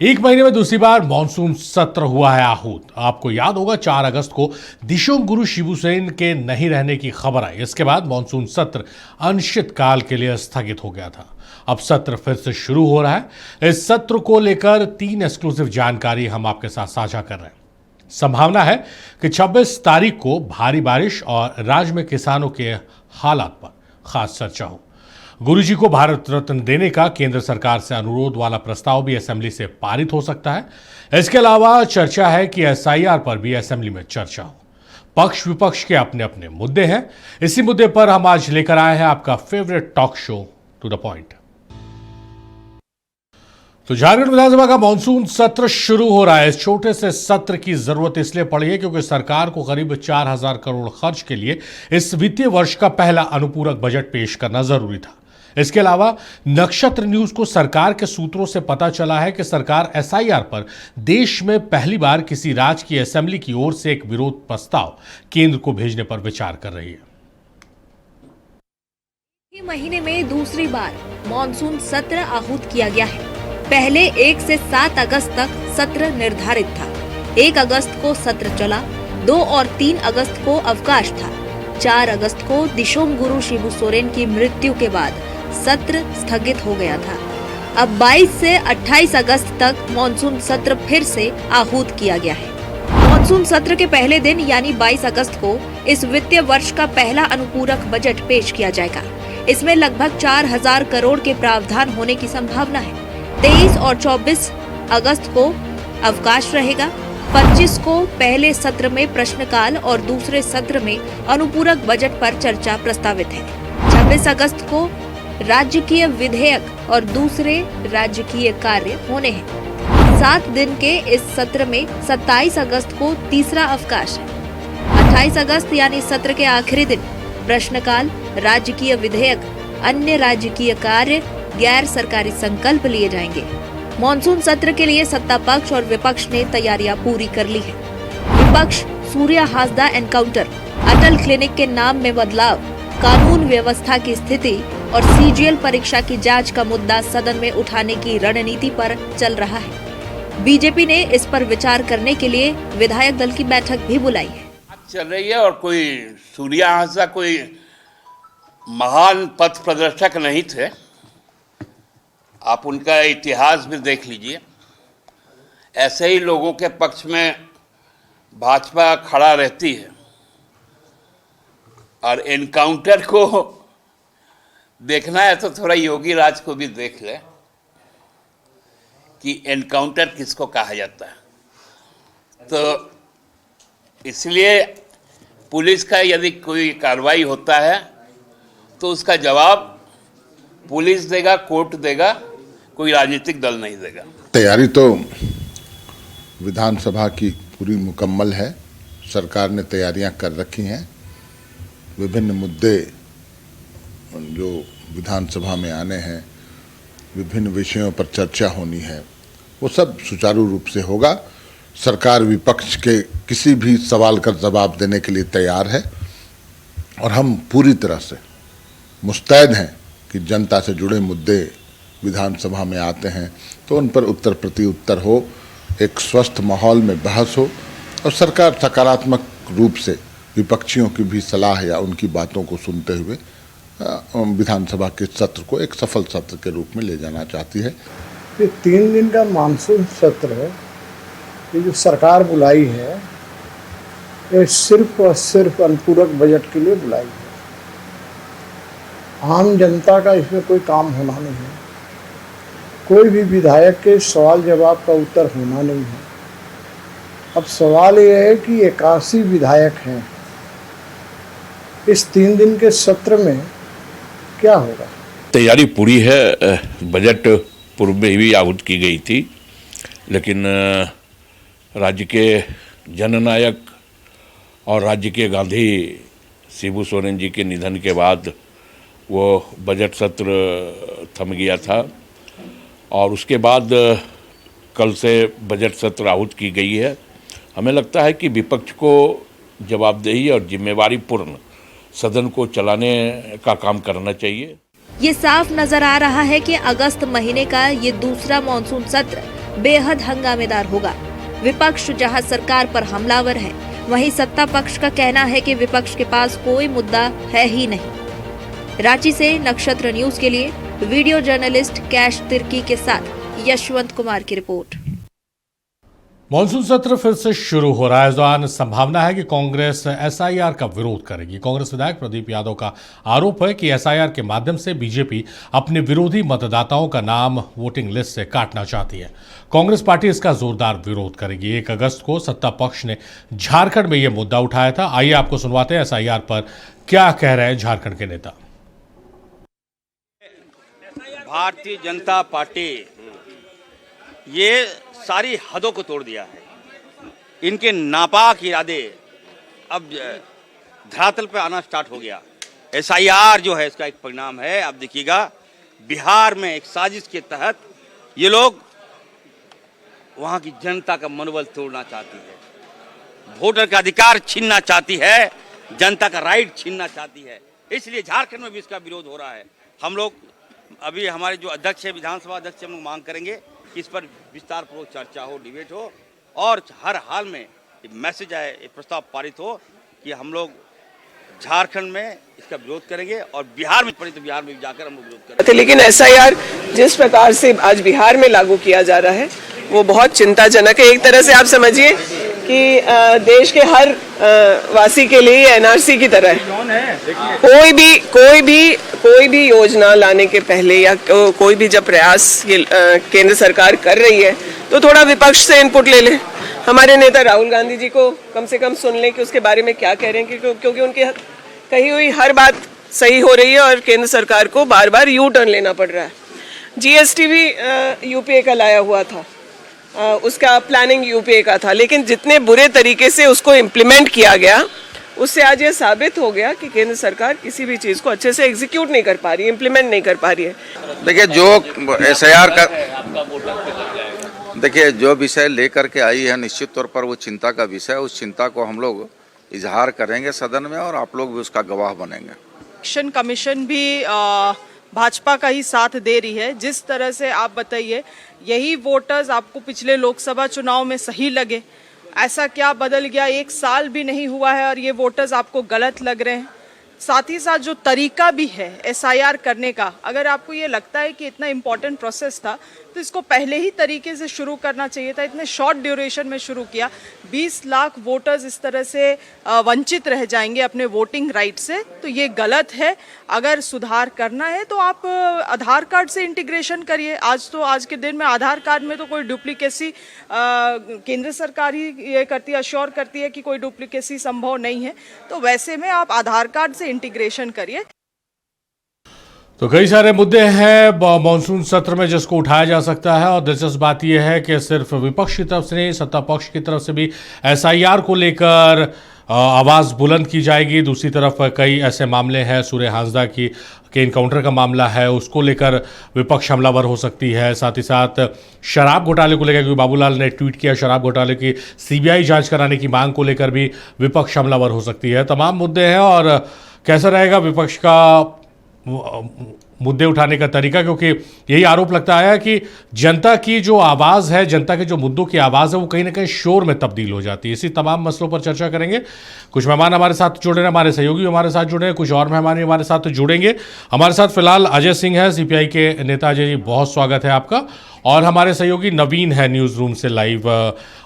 एक महीने में दूसरी बार मॉनसून सत्र हुआ है आहूत। आपको याद होगा 4 अगस्त को दिशोम गुरु शिबुसेन के नहीं रहने की खबर आई। इसके बाद मॉनसून सत्र अनिश्चित काल के लिए स्थगित हो गया था। अब सत्र फिर से शुरू हो रहा है। इस सत्र को लेकर 3 एक्सक्लूसिव जानकारी हम आपके साथ साझा कर रहे हैं। संभावना है कि 26 तारीख को भारी बारिश और राज्य में किसानों के हालात पर खास चर्चा हो। गुरुजी को भारत रत्न देने का केंद्र सरकार से अनुरोध वाला प्रस्ताव भी असेंबली से पारित हो सकता है। इसके अलावा चर्चा है कि एसआईआर पर भी असेंबली में चर्चा हो। पक्ष विपक्ष के अपने अपने मुद्दे हैं। इसी मुद्दे पर हम आज लेकर आए हैं आपका favourite talk show to the point. तो झारखंड विधानसभा का मॉनसून सत्र शुरू हो रहा है। इस छोटे से सत्र की जरूरत इसलिए पड़ी है क्योंकि सरकार को करीब 4000 करोड़ खर्च के लिए इस वित्तीय वर्ष का पहला अनुपूरक बजट पेश करना जरूरी था। इसके अलावा नक्षत्र न्यूज को सरकार के सूत्रों से पता चला है कि सरकार एसआईआर पर देश में पहली बार किसी राज्य की असेंबली की ओर से एक विरोध प्रस्ताव केंद्र को भेजने पर विचार कर रही है। महीने में दूसरी बार मॉनसून सत्र आहूत किया गया है। पहले 1 से 7 अगस्त तक सत्र निर्धारित था। 1 अगस्त को सत्र चला, 2 और 3 अगस्त को अवकाश था। 4 अगस्त को दिशोम गुरु शिबू सोरेन की मृत्यु के बाद सत्र स्थगित हो गया था। अब 22 से 28 अगस्त तक मॉनसून सत्र फिर से आहूत किया गया है। मॉनसून सत्र के पहले दिन यानी 22 अगस्त को इस वित्तीय वर्ष का पहला अनुपूरक बजट पेश किया जाएगा। इसमें लगभग 4000 करोड़ के प्रावधान होने की संभावना है। 23 और 24 अगस्त को अवकाश रहेगा। 25 को पहले सत्र में प्रश्नकाल और दूसरे सत्र में अनुपूरक बजट पर चर्चा प्रस्तावित है। 26 अगस्त को राजकीय विधेयक और दूसरे राजकीय कार्य होने हैं। 7 दिन के इस सत्र में 27 अगस्त को तीसरा अवकाश है। 28 अगस्त यानी सत्र के आखिरी दिन प्रश्नकाल, राजकीय विधेयक, अन्य राजकीय कार्य, गैर सरकारी संकल्प लिए जाएंगे। मॉनसून सत्र के लिए सत्ता पक्ष और विपक्ष ने तैयारियां पूरी कर ली है। विपक्ष सूर्या हासदा एनकाउंटर, अटल क्लिनिक के नाम में बदलाव, कानून व्यवस्था की स्थिति और सीजीएल परीक्षा की जांच का मुद्दा सदन में उठाने की रणनीति पर चल रहा है। बीजेपी ने इस पर विचार करने के लिए विधायक दल की बैठक भी बुलाई है। चल रही है और कोई सूर्या हासदा कोई महान पथ प्रदर्शक नहीं थे। आप उनका इतिहास भी देख लीजिए। ऐसे ही लोगों के पक्ष में भाजपा खड़ा रहती है और एनकाउंटर को देखना है तो थोड़ा योगी राज को भी देख ले कि एनकाउंटर किसको कहा जाता है। तो इसलिए पुलिस का यदि कोई कार्रवाई होता है तो उसका जवाब पुलिस देगा, कोर्ट देगा, कोई राजनीतिक दल नहीं देगा। तैयारी तो विधानसभा की पूरी मुकम्मल है। सरकार ने तैयारियां कर रखी हैं। विभिन्न मुद्दे जो विधानसभा में आने हैं, विभिन्न विषयों पर चर्चा होनी है, वो सब सुचारू रूप से होगा। सरकार विपक्ष के किसी भी सवाल का जवाब देने के लिए तैयार है और हम पूरी तरह से मुस्तैद हैं कि जनता से जुड़े मुद्दे विधानसभा में आते हैं तो उन पर उत्तर प्रति उत्तर हो, एक स्वस्थ माहौल में बहस हो और सरकार सकारात्मक रूप से विपक्षियों की भी सलाह या उनकी बातों को सुनते हुए विधानसभा के सत्र को एक सफल सत्र के रूप में ले जाना चाहती है। ये 3 दिन का मानसून सत्र है, ये जो सरकार बुलाई है, ये सिर्फ और सिर्फ अनुपूरक बजट के लिए बुलाई है। आम जनता का इसमें कोई काम होना नहीं है। कोई भी विधायक के सवाल जवाब का उत्तर होना नहीं है। अब सवाल ये है कि 81 विधायक हैं। इस 3 दिन के सत्र में क्या होगा? तैयारी पूरी है। बजट पूर्व में ही आहूत की गई थी, लेकिन राज्य के जननायक और राज्य के गांधी शिबू सोरेन जी के निधन के बाद वो बजट सत्र थम गया था और उसके बाद कल से बजट सत्र आहूत की गई है। हमें लगता है कि विपक्ष को जवाबदेही और जिम्मेवारी पूर्ण सदन को चलाने का काम करना चाहिए। ये साफ नजर आ रहा है कि अगस्त महीने का ये दूसरा मॉनसून सत्र बेहद हंगामेदार होगा। विपक्ष जहां सरकार पर हमलावर है, वहीं सत्ता पक्ष का कहना है कि विपक्ष के पास कोई मुद्दा है ही नहीं। रांची से नक्षत्र न्यूज के लिए वीडियो जर्नलिस्ट कैश तिर्की के साथ यशवंत कुमार की रिपोर्ट। मॉनसून सत्र फिर से शुरू हो रहा है। इस दौरान संभावना है कि कांग्रेस एसआईआर का विरोध करेगी। कांग्रेस विधायक प्रदीप यादव का आरोप है कि एसआईआर के माध्यम से बीजेपी अपने विरोधी मतदाताओं का नाम वोटिंग लिस्ट से काटना चाहती है। कांग्रेस पार्टी इसका जोरदार विरोध करेगी। 1 अगस्त को सत्ता पक्ष ने झारखंड में यह मुद्दा उठाया था। आइए आपको सुनवाते हैं एसआईआर पर क्या कह रहे हैं झारखंड के नेता। भारतीय जनता पार्टी ये सारी हदों को तोड़ दिया है। इनके नापाक इरादे अब धरातल पे आना स्टार्ट हो गया। एसआईआर जो है इसका एक परिणाम है। अब देखिएगा बिहार में एक साजिश के तहत ये लोग वहां की जनता का मनोबल तोड़ना चाहती है, वोटर का अधिकार छीनना चाहती है, जनता का राइट छीनना चाहती है। इसलिए झारखंड में भी इसका विरोध हो रहा है। हम लोग अभी हमारे जो अध्यक्ष है, विधानसभा अध्यक्ष, हम लोग मांग करेंगे कि इस पर विस्तार पूर्वक चर्चा हो, डिबेट हो और हर हाल में मैसेज आए, प्रस्ताव पारित हो कि हम लोग झारखंड में इसका विरोध करेंगे और बिहार में पड़ी तो बिहार में जाकर हम लोग विरोध करेंगे। लेकिन एसआईआर जिस प्रकार से आज बिहार में लागू किया जा रहा है वो बहुत चिंताजनक है। एक तरह से आप समझिए कि देश के हर वासी के लिए एनआरसी की तरह है। कोई भी योजना लाने के पहले या कोई भी जब प्रयास केंद्र सरकार कर रही है तो थोड़ा विपक्ष से इनपुट ले ले। हमारे नेता राहुल गांधी जी को कम से कम सुन लें कि उसके बारे में क्या कह रहे हैं, क्योंकि उनकी कही हुई हर बात सही हो रही है और केंद्र सरकार को बार बार यू टर्न लेना पड़ रहा है। जीएसटी भी यूपीए का लाया हुआ था, उसका प्लानिंग यूपीए का था, लेकिन जितने बुरे तरीके से उसको इम्प्लीमेंट किया गया उससे आज ये साबित हो गया कि केंद्र सरकार किसी भी चीज़ को अच्छे से एग्जीक्यूट नहीं कर पा रही है, इम्प्लीमेंट नहीं कर पा रही है। देखिए जो एसआईआर का जो विषय लेकर के आई है, निश्चित तौर पर वो चिंता का विषय है। उस चिंता को हम लोग इजहार करेंगे सदन में और आप लोग भी उसका गवाह बनेंगे। इलेक्शन कमीशन भी भाजपा का ही साथ दे रही है। जिस तरह से आप बताइए, यही वोटर्स आपको पिछले लोकसभा चुनाव में सही लगे, ऐसा क्या बदल गया? 1 साल भी नहीं हुआ है और ये वोटर्स आपको गलत लग रहे हैं। साथ ही साथ जो तरीका भी है एसआईआर करने का, अगर आपको ये लगता है कि इतना इम्पोर्टेंट प्रोसेस था तो इसको पहले ही तरीके से शुरू करना चाहिए था। इतने शॉर्ट ड्यूरेशन में शुरू किया। 20 लाख वोटर्स इस तरह से वंचित रह जाएंगे अपने वोटिंग राइट से, तो ये गलत है। अगर सुधार करना है तो आप आधार कार्ड से इंटीग्रेशन करिए। आज के दिन में आधार कार्ड में तो कोई डुप्लीकेसी केंद्र सरकार ही ये करती है, अश्योर करती है कि कोई डुप्लीकेसी संभव नहीं है, तो वैसे में आप आधार कार्ड से इंटीग्रेशन करिए। तो कई सारे मुद्दे हैं मॉनसून सत्र में जिसको उठाया जा सकता है और दिलचस्प बात यह है कि सिर्फ विपक्ष की तरफ से नहीं, सत्ता पक्ष की तरफ से भी एसआईआर को लेकर आवाज़ बुलंद की जाएगी। दूसरी तरफ कई ऐसे मामले हैं, सूर्य हांसदा की के इनकाउंटर का मामला है, उसको लेकर विपक्ष हमलावर हो सकती है। साथ ही साथ शराब घोटाले को लेकर, क्योंकि बाबूलाल ने ट्वीट किया, शराब घोटाले की सीबीआई जांच कराने की मांग को लेकर भी विपक्ष हमलावर हो सकती है। तमाम मुद्दे हैं और कैसा रहेगा विपक्ष का मुद्दे उठाने का तरीका, क्योंकि यही आरोप लगता है कि जनता की जो आवाज़ है, जनता के जो मुद्दों की आवाज़ है, वो कहीं ना कहीं शोर में तब्दील हो जाती है। इसी तमाम मसलों पर चर्चा करेंगे। कुछ मेहमान हमारे साथ जुड़े हैं, हमारे सहयोगी हमारे साथ जुड़े हैं, कुछ और मेहमान भी हमारे साथ जुड़ेंगे। हमारे साथ फिलहाल अजय सिंह है, सीपीआई के नेता। अजय जी, बहुत स्वागत है आपका। और हमारे सहयोगी नवीन है न्यूज़ रूम से लाइव,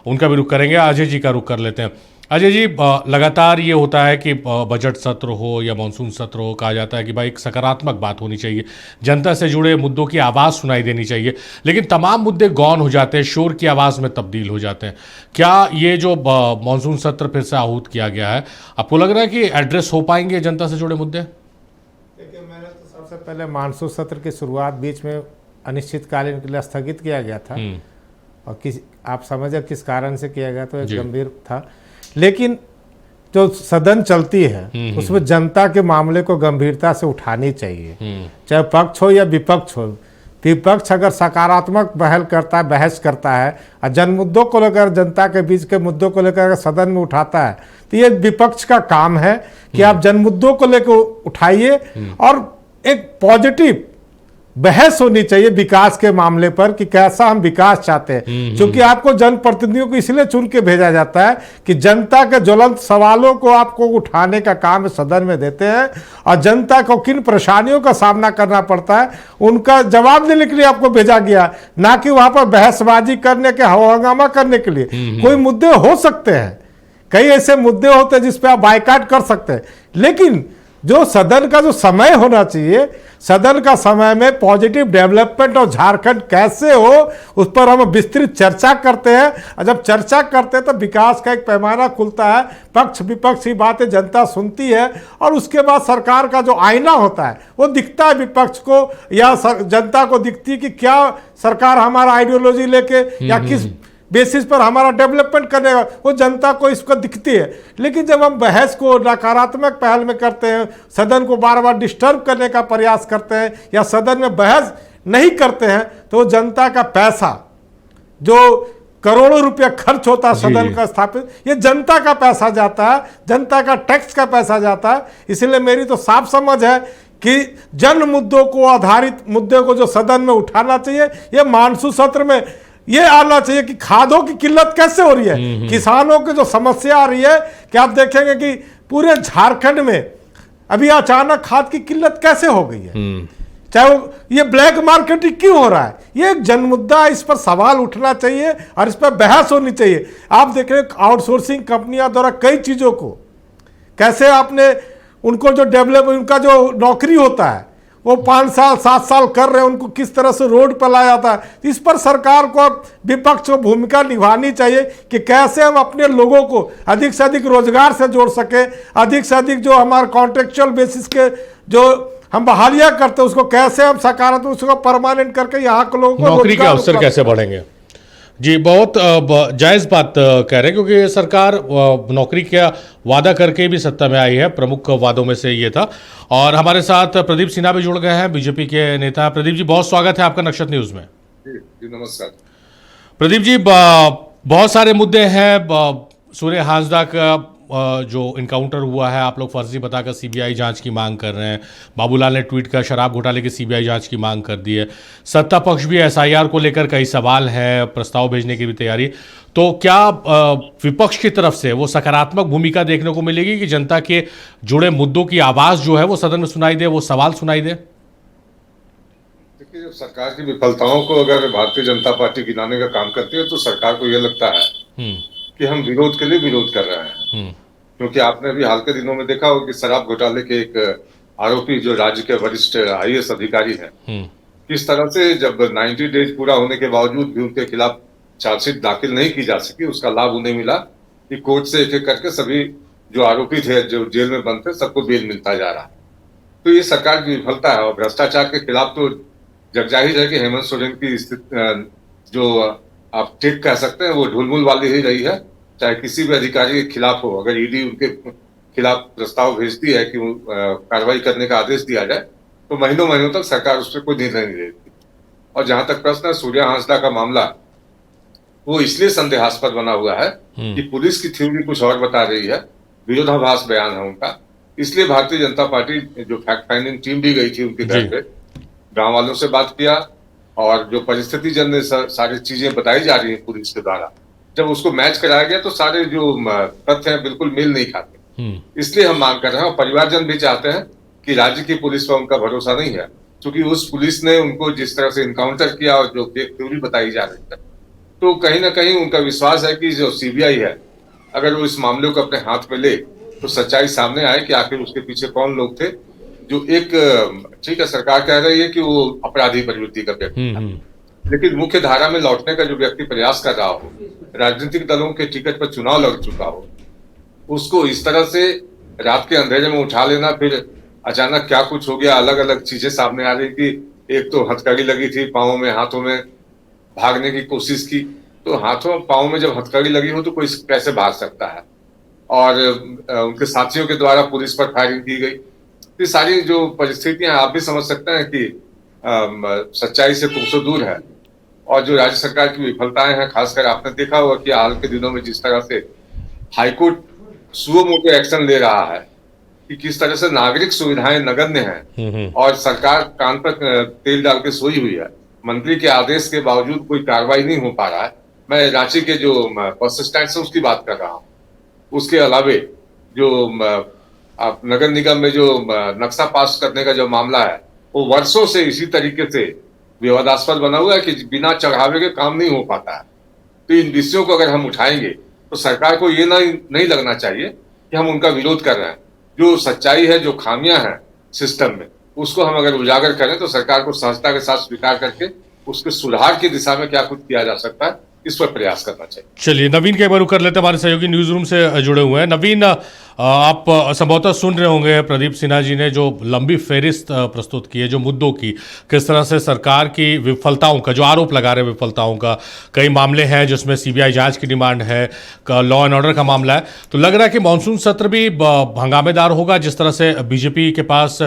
उनका भी रुख करेंगे। अजय जी का रुख कर लेते हैं। अजय जी, लगातार ये होता है कि बजट सत्र हो या मानसून सत्र हो, कहा जाता है कि भाई एक सकारात्मक बात होनी चाहिए, जनता से जुड़े मुद्दों की आवाज़ सुनाई देनी चाहिए, लेकिन तमाम मुद्दे गौन हो जाते हैं, शोर की आवाज़ में तब्दील हो जाते हैं। क्या ये जो मानसून सत्र फिर से आहूत किया गया है, आपको लग रहा है कि एड्रेस हो पाएंगे जनता से जुड़े मुद्दे? देखिए, मैंने तो सबसे पहले मानसून सत्र की शुरुआत बीच में अनिश्चितकालीन के लिए स्थगित किया गया था और आप समझे किस कारण से किया गया, तो एक गंभीर था। लेकिन जो सदन चलती है उसमें जनता के मामले को गंभीरता से उठानी चाहिए, चाहे पक्ष हो या विपक्ष हो। विपक्ष अगर सकारात्मक बहस करता है और जन मुद्दों को लेकर, जनता के बीच के मुद्दों को लेकर अगर सदन में उठाता है, तो ये विपक्ष का काम है कि आप जन मुद्दों को लेकर उठाइए और एक पॉजिटिव बहस होनी चाहिए विकास के मामले पर कि कैसा हम विकास चाहते हैं, क्योंकि आपको जनप्रतिनिधियों को इसलिए चुन के भेजा जाता है कि जनता के ज्वलंत सवालों को आपको उठाने का काम सदन में देते हैं और जनता को किन परेशानियों का सामना करना पड़ता है उनका जवाब देने के लिए आपको भेजा गया, ना कि वहां पर बहसबाजी करने के हंगामा करने के लिए। कोई मुद्दे हो सकते हैं, कई ऐसे मुद्दे होते हैं जिस पे आप बायकाट कर सकते हैं, लेकिन जो सदन का जो समय होना चाहिए, सदन का समय में पॉजिटिव डेवलपमेंट और झारखंड कैसे हो उस पर हम विस्तृत चर्चा करते हैं। और जब चर्चा करते हैं तो विकास का एक पैमाना खुलता है, पक्ष विपक्ष की बातें जनता सुनती है और उसके बाद सरकार का जो आईना होता है वो दिखता है विपक्ष को या जनता को दिखती है कि क्या सरकार हमारा आइडियोलॉजी लेके या किस बेसिस पर हमारा डेवलपमेंट करेगा, वो जनता को इसको दिखती है। लेकिन जब हम बहस को नकारात्मक पहल में करते हैं, सदन को बार बार डिस्टर्ब करने का प्रयास करते हैं या सदन में बहस नहीं करते हैं, तो जनता का पैसा जो करोड़ों रुपया खर्च होता है सदन का स्थापित, ये जनता का पैसा जाता है, जनता का टैक्स का पैसा जाता है। इसलिए मेरी तो साफ समझ है कि जन मुद्दों को आधारित मुद्दे को जो सदन में उठाना चाहिए, ये मानसून सत्र में ये आना चाहिए कि खादों की किल्लत कैसे हो रही है, किसानों की जो समस्या आ रही है कि आप देखेंगे कि पूरे झारखंड में अभी अचानक खाद की किल्लत कैसे हो गई है, चाहे वो ये ब्लैक मार्केटिंग क्यों हो रहा है, ये एक जन मुद्दा है, इस पर सवाल उठना चाहिए और इस पर बहस होनी चाहिए। आप देखें आउटसोर्सिंग कंपनियों द्वारा कई चीज़ों को कैसे आपने उनको जो डेवलप उनका जो नौकरी होता है वो 5 साल 7 साल कर रहे हैं, उनको किस तरह से रोड पर लाया जाता है। इस पर सरकार को विपक्ष को भूमिका निभानी चाहिए कि कैसे हम अपने लोगों को अधिक से अधिक रोजगार से जोड़ सके, अधिक से अधिक जो हमारे कॉन्ट्रेक्चुअल बेसिस के जो हम बहालियां करते हैं उसको कैसे हम सकारात्मक उसको परमानेंट करके यहाँ के लोगों को नौकरी के अवसर कैसे बढ़ेंगे। जी, बहुत जायज़ बात कह रहे हैं, क्योंकि सरकार नौकरी का वादा करके भी सत्ता में आई है, प्रमुख वादों में से ये था। और हमारे साथ प्रदीप सिन्हा भी जुड़ गए हैं, बीजेपी के नेता। प्रदीप जी, बहुत स्वागत है आपका नक्षत्र न्यूज़ में। जी नमस्कार प्रदीप जी, बहुत सारे मुद्दे हैं। सूर्य हांसदा का जो इनकाउंटर हुआ है, आप लोग फर्जी बताकर सीबीआई जांच की मांग कर रहे हैं। बाबूलाल ने ट्वीट कर शराब घोटाले की सीबीआई जांच की मांग कर दी है। सत्ता पक्ष भी एसआईआर को लेकर कई सवाल है, प्रस्ताव भेजने की भी तैयारी। तो क्या विपक्ष की तरफ से वो सकारात्मक भूमिका देखने को मिलेगी कि जनता के जुड़े मुद्दों की आवाज़ जो है वो सदन में सुनाई दे, वो सवाल सुनाई दे? देखिए, जब सरकार की विफलताओं को अगर भारतीय जनता पार्टी गिनाने का काम करती है तो सरकार को यह लगता है कि हम विरोध के लिए विरोध कर रहे हैं। क्योंकि आपने अभी हाल के दिनों में देखा होगा कि शराब घोटाले के एक आरोपी जो राज्य के वरिष्ठ आईएएस अधिकारी हैं, किस तरह से जब 90 डेज पूरा होने के बावजूद भी उनके खिलाफ चार्जशीट दाखिल नहीं की जा सकी, उसका लाभ उन्हें मिला कि कोर्ट से एक एक करके सभी जो आरोपी थे, जो जेल में बंद थे, सबको बेल मिलता जा रहा। तो ये सरकार की विफलता है। और भ्रष्टाचार के खिलाफ तो जगजाहिर है कि हेमंत सोरेन की स्थिति जो आप ठीक कह सकते हैं वो ढुलमुल वाली ही रही है। चाहे किसी भी अधिकारी के खिलाफ हो, अगर ईडी उनके खिलाफ प्रस्ताव भेजती है कि कार्रवाई करने का आदेश दिया जाए तो महीनों महीनों तक सरकार उस पर कोई निर्णय नहीं लेती। और जहां तक प्रश्न है सूर्य हांसदा का मामला, वो इसलिए संदेहास्पद बना हुआ है कि पुलिस की थ्योरी कुछ और बता रही है, विरोधाभास बयान है उनका। इसलिए भारतीय जनता पार्टी जो फैक्ट फाइंडिंग टीम भी गई थी उनके घर पे, गांव वालों से बात किया और जो परिस्थिति जन्य सारी चीजें बताई जा रही है पुलिस के द्वारा, जब उसको मैच कराया गया तो सारे जो तथ्य हैं बिल्कुल मेल नहीं खाते। इसलिए हम मांग कर रहे हैं और परिवारजन भी चाहते हैं कि राज्य की पुलिस पर उनका भरोसा नहीं है, क्योंकि उस पुलिस ने उनको जिस तरह से इनकाउंटर किया और जो थ्योरी बताई जा रही है, तो कहीं ना कहीं उनका विश्वास है कि जो सीबीआई है अगर वो इस मामले को अपने हाथ में ले तो सच्चाई सामने आए कि आखिर उसके पीछे कौन लोग थे। जो एक ठीक है, सरकार कह रही है कि वो अपराधी प्रवृत्ति का व्यक्ति था, लेकिन मुख्य धारा में लौटने का जो व्यक्ति प्रयास कर रहा हो, राजनीतिक दलों के टिकट पर चुनाव लड़ चुका हो, उसको इस तरह से रात के अंधेरे में उठा लेना, फिर अचानक क्या कुछ हो गया, अलग अलग चीजें सामने आ रही कि एक तो हथकड़ी लगी थी पाँव में, हाथों में, भागने की कोशिश की। तो हाथों पाँव में जब हथकड़ी लगी हो तो कोई कैसे भाग सकता है। और उनके साथियों के द्वारा पुलिस पर फायरिंग की गई। ये सारी जो परिस्थितियां आप भी समझ सकते हैं कि सच्चाई से कोसों दूर है। और जो राज्य सरकार की विफलताएं हैं, खासकर आपने देखा होगा कि हाल के दिनों में जिस तरह से हाईकोर्ट सुओ मोटो एक्शन ले रहा है कि किस तरह से नागरिक सुविधाएं नगण्य हैं और सरकार कान पर तेल डाल के सोई हुई है। मंत्री के आदेश के बावजूद कोई कार्रवाई नहीं हो पा रहा है। मैं रांची के जो बस स्टैंड से उसकी बात कर रहा हूँ। उसके अलावे जो आप नगर निगम में जो नक्शा पास करने का जो मामला है वो वर्षों से इसी तरीके से विवादास्पद बना हुआ है कि बिना चढ़ावे के काम नहीं हो पाता है। तो इन विषयों को अगर हम उठाएंगे तो सरकार को ये नहीं लगना चाहिए कि हम उनका विरोध कर रहे हैं। जो सच्चाई है, जो खामियां हैं सिस्टम में, उसको हम अगर उजागर करें तो सरकार को सहजता के साथ स्वीकार करके उसके सुधार की दिशा में क्या कुछ किया जा सकता है, इस पर प्रयास करना चाहिए। चलिए नवीन के एक बार रुक कर लेते हैं, हमारे सहयोगी न्यूज रूम से जुड़े हुए हैं। नवीन, आप संभवतः सुन रहे होंगे प्रदीप सिन्हा जी ने जो लंबी फेहरिस्त प्रस्तुत की है जो मुद्दों की, किस तरह से सरकार की विफलताओं का जो आरोप लगा रहे हैं, विफलताओं का कई मामले हैं जिसमें सीबीआई जांच की डिमांड है, लॉ एंड ऑर्डर का मामला है। तो लग रहा है कि मानसून सत्र भी हंगामेदार होगा जिस तरह से बीजेपी के पास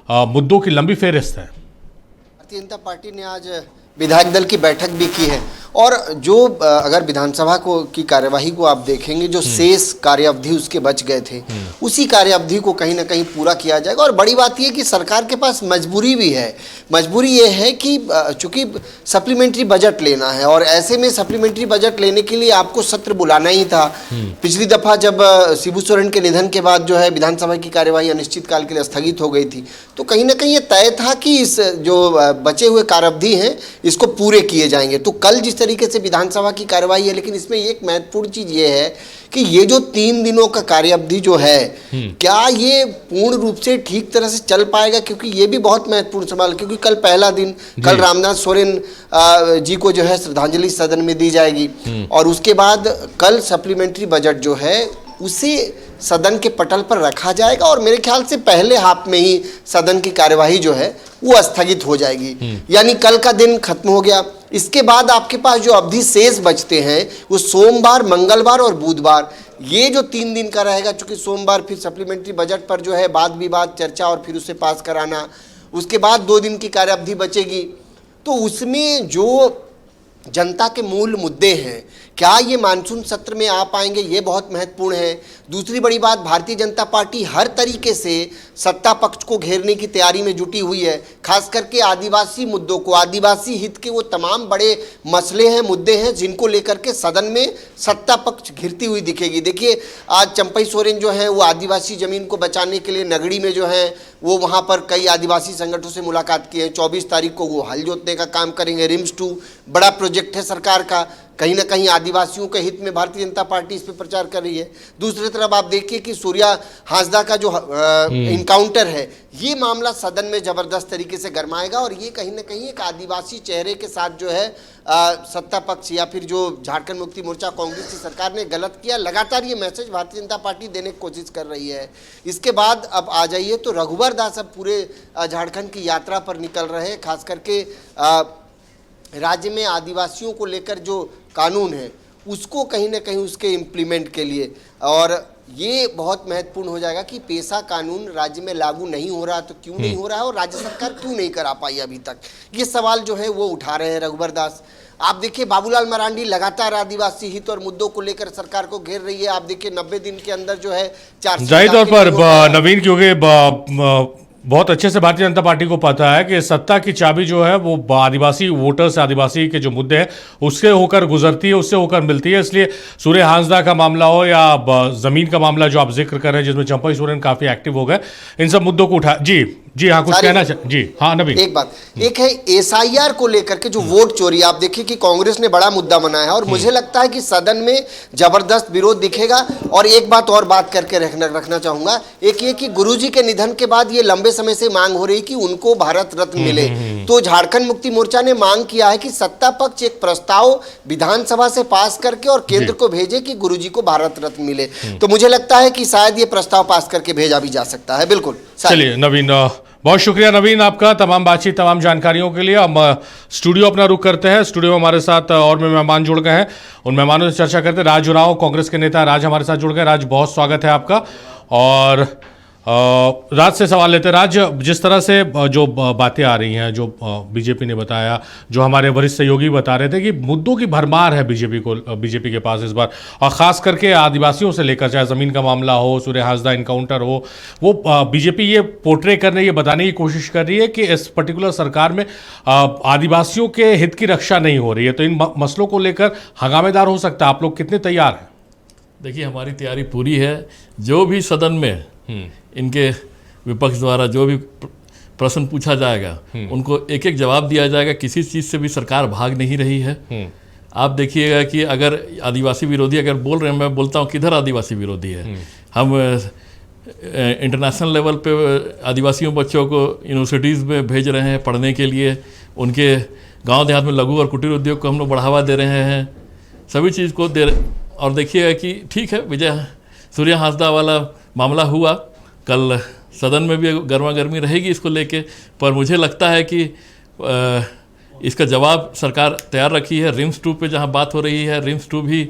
मुद्दों की लंबी फेहरिस्त है। भारतीय जनता पार्टी ने आज विधायक दल की बैठक भी की है और जो अगर विधानसभा की कार्यवाही को आप देखेंगे, जो शेष कार्यावधि उसके बच गए थे उसी कार्यावधि को कहीं ना कहीं पूरा किया जाएगा। और बड़ी बात यह कि सरकार के पास मजबूरी भी है। मजबूरी ये है कि चूंकि सप्लीमेंट्री बजट लेना है और ऐसे में सप्लीमेंट्री बजट लेने के लिए आपको सत्र बुलाना ही था। पिछली दफा जब शिबू सोरेन के निधन के बाद जो है विधानसभा की कार्यवाही अनिश्चितकाल के लिए स्थगित हो गई थी, तो कहीं ना कहीं ये तय था कि इस जो बचे हुए कार्यावधि हैं इसको पूरे किए जाएंगे। तो कल जिस तरीके से विधानसभा की कार्यवाही है, लेकिन इसमें एक महत्वपूर्ण चीज ये है कि ये जो 3 दिनों का कार्यावधि जो है क्या ये पूर्ण रूप से ठीक तरह से चल पाएगा, क्योंकि ये भी बहुत महत्वपूर्ण सवाल। क्योंकि कल पहला दिन, कल रामनाथ सोरेन जी को जो है श्रद्धांजलि सदन में दी जाएगी और उसके बाद कल सप्लीमेंट्री बजट जो है उसे सदन के पटल पर रखा जाएगा और मेरे ख्याल से पहले हाफ में ही सदन की कार्यवाही जो है वो स्थगित हो जाएगी। यानी कल का दिन खत्म हो गया। इसके बाद आपके पास जो अवधि शेष बचते हैं वो सोमवार, मंगलवार और बुधवार, ये जो 3 दिन का रहेगा। चूंकि सोमवार फिर सप्लीमेंट्री बजट पर जो है वाद विवाद, चर्चा और फिर उसे पास कराना, उसके बाद 2 दिन की कार्यावधि बचेगी। तो उसमें जो जनता के मूल मुद्दे हैं, क्या ये मानसून सत्र में आ पाएंगे, ये बहुत महत्वपूर्ण है। दूसरी बड़ी बात, भारतीय जनता पार्टी हर तरीके से सत्ता पक्ष को घेरने की तैयारी में जुटी हुई है। खास करके आदिवासी मुद्दों को, आदिवासी हित के वो तमाम बड़े मसले हैं, मुद्दे हैं जिनको लेकर के सदन में सत्ता पक्ष घिरती हुई दिखेगी। देखिए आज चंपई सोरेन जो है वो आदिवासी जमीन को बचाने के लिए नगड़ी में जो है वो वहाँ पर कई आदिवासी संगठनों से मुलाकात की है। 24 तारीख को वो हल जोतने का काम करेंगे। रिम्स 2 बड़ा प्रोजेक्ट है सरकार का, कहीं ना कहीं आदिवासियों के हित में भारतीय जनता पार्टी इस पर प्रचार कर रही है। दूसरी तरफ आप देखिए कि सूर्या हांसदा का जो इनकाउंटर है, ये मामला सदन में जबरदस्त तरीके से गरमाएगा और ये कहीं ना कहीं एक आदिवासी चेहरे के साथ जो है सत्ता पक्ष या फिर जो झारखंड मुक्ति मोर्चा कांग्रेस की सरकार ने गलत किया, लगातार ये मैसेज भारतीय जनता पार्टी देने की कोशिश कर रही है। इसके बाद अब आ जाइए तो रघुवर दास अब पूरे झारखंड की यात्रा पर निकल रहे हैं। खास करके राज्य में आदिवासियों को लेकर जो कानून है उसको कहीं ना कहीं उसके इम्प्लीमेंट के लिए, और ये बहुत महत्वपूर्ण हो जाएगा कि पेशा कानून राज्य में लागू नहीं हो रहा, तो क्यों नहीं हो रहा है और राज्य सरकार क्यों नहीं करा पाई अभी तक, ये सवाल जो है वो उठा रहे हैं रघुवर दास। आप देखिए बाबूलाल मरांडी लगातार आदिवासी हित और मुद्दों को लेकर सरकार को घेर रही है। आप देखिए 90 दिन के अंदर जो है 4 जाहिर तौर पर नवीन, क्योंकि बहुत अच्छे से भारतीय जनता पार्टी को पता है कि सत्ता की चाबी जो है वो आदिवासी वोटर्स, आदिवासी के जो मुद्दे हैं उससे होकर गुजरती है, उससे होकर मिलती है। इसलिए सूर्य हांसदा का मामला हो या जमीन का मामला जो आप जिक्र कर रहे हैं जिसमें चंपई सोरेन काफी एक्टिव हो गए, इन सब मुद्दों को उठा जी हाँ कुछ कहना जी हाँ नवीन। एक बात, एक है एसआईआर को लेकर के जो वोट चोरी, आप देखिए कि कांग्रेस ने बड़ा मुद्दा बनाया है और मुझे लगता है कि सदन में जबरदस्त विरोध दिखेगा। और एक बात और बात करके रखना चाहूंगा, एक ये कि गुरुजी के निधन के बाद ये लंबे समय से मांग हो रही कि उनको भारत रत्न मिले, तो झारखंड मुक्ति मोर्चा ने मांग किया है कि सत्ता पक्ष एक प्रस्ताव विधानसभा से पास करके और केंद्र को भेजे कि गुरुजी को भारत रत्न मिले। तो मुझे लगता है कि शायद ये प्रस्ताव पास करके भेजा भी जा सकता है। बिल्कुल। चलिए नवीन, बहुत शुक्रिया नवीन आपका तमाम बातचीत, तमाम जानकारियों के लिए। हम स्टूडियो अपना रुख करते हैं। स्टूडियो में हमारे साथ और भी मेहमान जुड़ गए हैं, उन मेहमानों से चर्चा करते हैं। राज उरांव कांग्रेस के नेता राज हमारे साथ जुड़ गए। राज, बहुत स्वागत है आपका। और राज से सवाल लेते हैं। राज, जिस तरह से जो बातें आ रही हैं, जो बीजेपी ने बताया, जो हमारे वरिष्ठ सहयोगी बता रहे थे कि मुद्दों की भरमार है बीजेपी के पास इस बार, और ख़ास करके आदिवासियों से लेकर, चाहे ज़मीन का मामला हो, सूर्य हांसदा इनकाउंटर हो, वो बीजेपी ये पोर्ट्रे करने, ये बताने की कोशिश कर रही है कि इस पर्टिकुलर सरकार में आदिवासियों के हित की रक्षा नहीं हो रही है। तो इन मसलों को लेकर हंगामेदार हो सकता है, आप लोग कितने तैयार हैं? देखिए, हमारी तैयारी पूरी है। जो भी सदन में इनके विपक्ष द्वारा जो भी प्रश्न पूछा जाएगा, उनको एक एक जवाब दिया जाएगा। किसी चीज़ से भी सरकार भाग नहीं रही है। आप देखिएगा कि अगर आदिवासी विरोधी अगर बोल रहे हैं, मैं बोलता हूँ किधर आदिवासी विरोधी है? हम इंटरनेशनल लेवल पे आदिवासियों बच्चों को यूनिवर्सिटीज़ में भेज रहे हैं पढ़ने के लिए। उनके गांव देहात में लघु और कुटीर उद्योग को हम लोग बढ़ावा दे रहे हैं, सभी चीज़ को दे। और देखिएगा कि ठीक है, विजय सूर्य हांसदा वाला मामला हुआ, कल सदन में भी गर्मा गर्मी रहेगी इसको लेके, पर मुझे लगता है कि इसका जवाब सरकार तैयार रखी है। रिम्स 2 पे जहां बात हो रही है, रिम्स 2 भी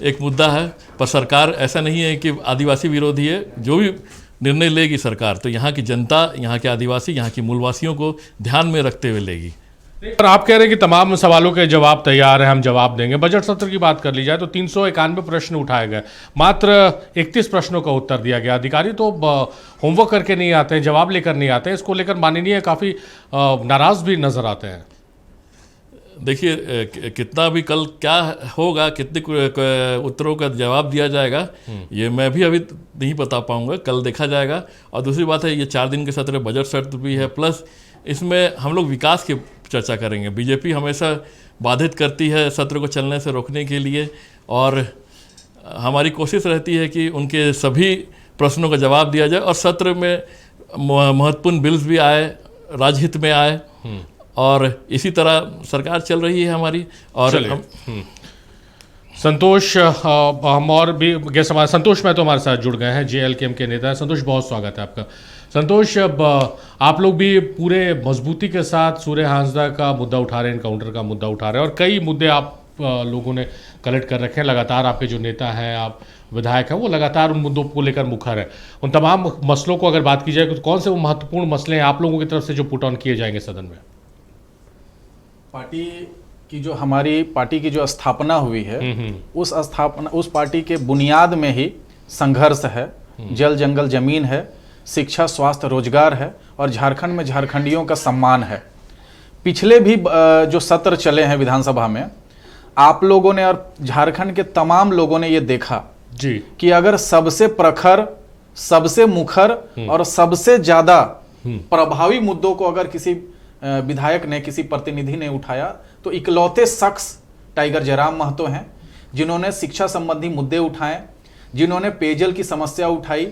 एक मुद्दा है, पर सरकार ऐसा नहीं है कि आदिवासी विरोधी है। जो भी निर्णय लेगी सरकार, तो यहाँ की जनता, यहाँ के आदिवासी, यहाँ की मूलवासियों को ध्यान में रखते हुए लेगी। पर आप कह रहे हैं कि तमाम सवालों के जवाब तैयार हैं, हम जवाब देंगे। बजट सत्र की बात कर ली जाए तो 391 प्रश्न उठाए गए, मात्र 31 प्रश्नों का उत्तर दिया गया। अधिकारी तो होमवर्क करके नहीं आते हैं, जवाब लेकर नहीं आते हैं। इसको लेकर माननीय काफ़ी नाराज भी नजर आते हैं। देखिए, कितना भी कल क्या होगा, कितने उत्तरों का जवाब दिया जाएगा, ये मैं भी अभी नहीं बता पाऊंगा, कल देखा जाएगा। और दूसरी बात है, ये 4 दिन के सत्र बजट सत्र भी है, प्लस इसमें हम लोग विकास की चर्चा करेंगे। बीजेपी हमेशा बाधित करती है सत्र को चलने से रोकने के लिए, और हमारी कोशिश रहती है कि उनके सभी प्रश्नों का जवाब दिया जाए और सत्र में महत्वपूर्ण बिल्स भी आए, राजहित में आए, और इसी तरह सरकार चल रही है हमारी। और संतोष, हम और भी गेस्ट हमारे संतोष महतो हमारे साथ जुड़ गए हैं, JLKM के नेता हैं। संतोष, बहुत स्वागत है आपका। संतोष, अब आप लोग भी पूरे मजबूती के साथ सूर्य हांसदा का मुद्दा उठा रहे हैं, इनकाउंटर का मुद्दा उठा रहे हैं, और कई मुद्दे आप लोगों ने कलेक्ट कर रखे हैं। लगातार आपके जो नेता हैं, आप विधायक हैं, वो लगातार उन मुद्दों को लेकर मुखर है। उन तमाम मसलों को अगर बात की जाए तो कौन से वो महत्वपूर्ण मसले हैं आप लोगों की तरफ से जो पुट ऑन किए जाएंगे सदन में? हमारी पार्टी की जो स्थापना हुई है, उस पार्टी के बुनियाद में ही संघर्ष है, जल जंगल जमीन है, शिक्षा स्वास्थ्य रोजगार है, और झारखंड में झारखंडियों का सम्मान है। पिछले भी जो सत्र चले हैं विधानसभा में, आप लोगों ने और झारखंड के तमाम लोगों ने ये देखा जी कि अगर सबसे प्रखर, सबसे मुखर और सबसे ज्यादा प्रभावी मुद्दों को अगर किसी विधायक ने, किसी प्रतिनिधि ने उठाया, तो इकलौते शख्स टाइगर जयराम महतो हैं, जिन्होंने शिक्षा संबंधी मुद्दे उठाए, जिन्होंने पेयजल की समस्या उठाई,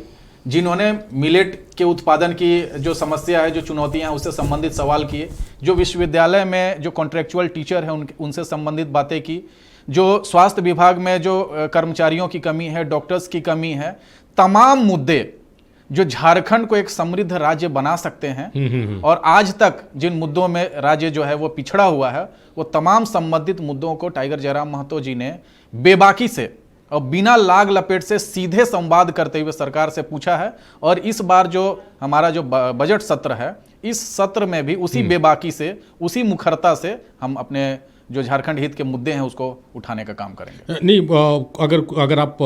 जिन्होंने मिलेट के उत्पादन की जो समस्या है, जो चुनौतियां हैं, उससे संबंधित सवाल किए, जो विश्वविद्यालय में जो कॉन्ट्रेक्चुअल टीचर हैं उनसे संबंधित बातें की, जो स्वास्थ्य विभाग में जो कर्मचारियों की कमी है, डॉक्टर्स की कमी है, तमाम मुद्दे जो झारखंड को एक समृद्ध राज्य बना सकते हैं, और आज तक जिन मुद्दों में राज्य जो है वो पिछड़ा हुआ है, वो तमाम संबंधित मुद्दों को टाइगर जयराम महतो जी ने बेबाकी से और बिना लाग लपेट से सीधे संवाद करते हुए सरकार से पूछा है। और इस बार जो हमारा जो बजट सत्र है, इस सत्र में भी उसी बेबाकी से, उसी मुखरता से हम अपने जो झारखंड हित के मुद्दे हैं उसको उठाने का काम करेंगे। नहीं, अगर आप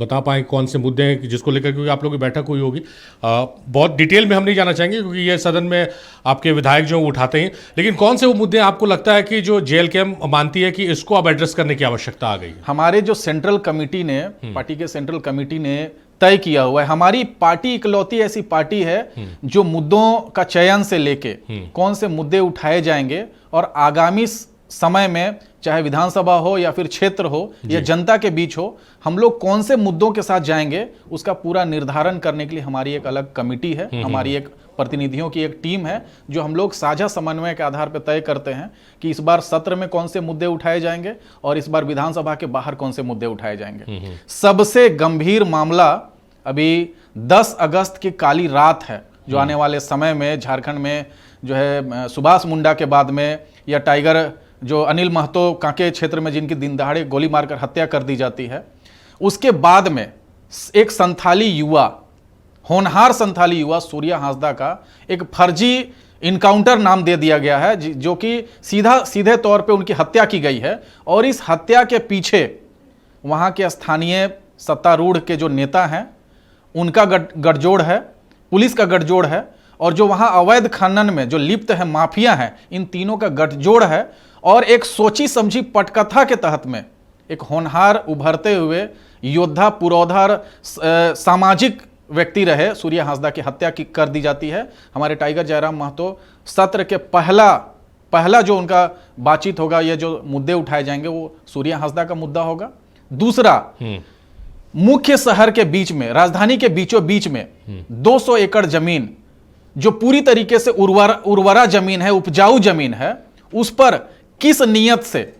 बता पाएं कौन से मुद्दे हैं जिसको लेकर, क्योंकि आप लोगों की बैठक हुई होगी, बहुत डिटेल में हम नहीं जाना चाहेंगे क्योंकि ये सदन में आपके विधायक जो उठाते हैं, लेकिन कौन से वो मुद्दे आपको लगता है कि जो JLKM मानती है कि इसको अब एड्रेस करने की आवश्यकता आ गई है? हमारे जो सेंट्रल कमेटी ने, पार्टी के सेंट्रल कमेटी ने तय किया हुआ है, हमारी पार्टी इकलौती ऐसी पार्टी है जो मुद्दों का चयन से लेके कौन से मुद्दे उठाए जाएंगे और आगामी समय में, चाहे विधानसभा हो या फिर क्षेत्र हो या जनता के बीच हो, हम लोग कौन से मुद्दों के साथ जाएंगे, उसका पूरा निर्धारण करने के लिए हमारी एक अलग कमेटी है, हमारी एक प्रतिनिधियों की एक टीम है, जो हम लोग साझा समन्वय के आधार पर तय करते हैं कि इस बार सत्र में कौन से मुद्दे उठाए जाएंगे और इस बार विधानसभा के बाहर कौन से मुद्दे उठाए जाएंगे। सबसे गंभीर मामला अभी 10 अगस्त की काली रात है, जो आने वाले समय में झारखंड में जो है सुभाष मुंडा के बाद में, या टाइगर जो अनिल महतो कांके क्षेत्र में जिनकी दिन दहाड़े गोली मारकर हत्या कर दी जाती है, उसके बाद में एक संथाली युवा होनहार संथाली युवा सूर्या हांसदा का एक फर्जी इनकाउंटर नाम दे दिया गया है, जो कि सीधे तौर पे उनकी हत्या की गई है। और इस हत्या के पीछे वहाँ के स्थानीय सत्तारूढ़ के जो नेता हैं उनका गठजोड़ है, पुलिस का गठजोड़ है, और जो वहाँ अवैध खनन में जो लिप्त है माफिया हैं, इन तीनों का गठजोड़ है। और एक सोची समझी पटकथा के तहत में एक होनहार उभरते हुए योद्धा पुरोधा सामाजिक व्यक्ति रहे सूर्या हांसदा की हत्या कर दी जाती है। हमारे टाइगर जयराम महतो सत्र के पहला जो उनका बातचीत होगा, ये जो मुद्दे उठाए जाएंगे वो सूर्या हांसदा का मुद्दा होगा। दूसरा, मुख्य शहर के बीच में, राजधानी के बीचों बीच में 200 एकड़ जमीन जो पूरी तरीके से उर्वरा जमीन है, उपजाऊ जमीन है, उस पर किस नियत से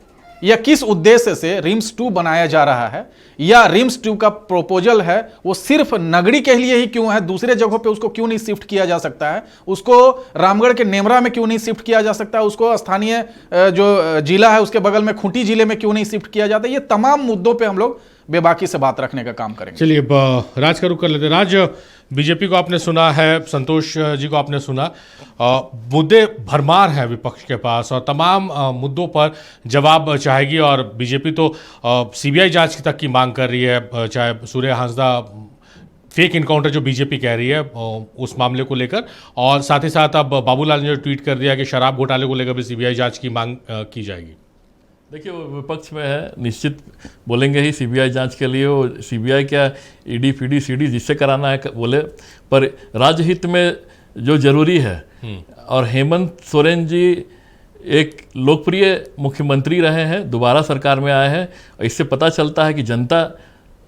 या किस उद्देश्य से रिम्स 2 बनाया जा रहा है, या रिम्स 2 का प्रोपोजल है वो सिर्फ नगरी के लिए ही क्यों है, दूसरे जगहों पे उसको क्यों नहीं शिफ्ट किया जा सकता है, उसको रामगढ़ के नेमरा में क्यों नहीं शिफ्ट किया जा सकता है, उसको स्थानीय जो जिला है उसके बगल में खूंटी जिले में क्यों नहीं शिफ्ट किया जाता। ये तमाम मुद्दों पे हम लोग बेबाकी से बात रखने का काम करेंगे। चलिए राज का रुख कर लेते हैं। राज, बीजेपी को आपने सुना है, संतोष जी को आपने सुना, मुद्दे भरमार हैं विपक्ष के पास और तमाम मुद्दों पर जवाब चाहेगी, और बीजेपी तो सीबीआई जांच तक की मांग कर रही है, चाहे सूर्या हांसदा फेक इनकाउंटर जो बीजेपी कह रही है उस मामले को लेकर, और साथ ही साथ अब बाबूलाल ने जो ट्वीट कर दिया कि शराब घोटाले को लेकर भी सीबीआई जांच की मांग की जाएगी। देखिए, वो विपक्ष में है, निश्चित बोलेंगे ही सीबीआई जांच के लिए। वो सीबीआई क्या, ईडी पीडी सीडी जिससे कराना है बोले, पर राज्यहित में जो जरूरी है। और हेमंत सोरेन जी एक लोकप्रिय मुख्यमंत्री रहे हैं, दोबारा सरकार में आए हैं, और इससे पता चलता है कि जनता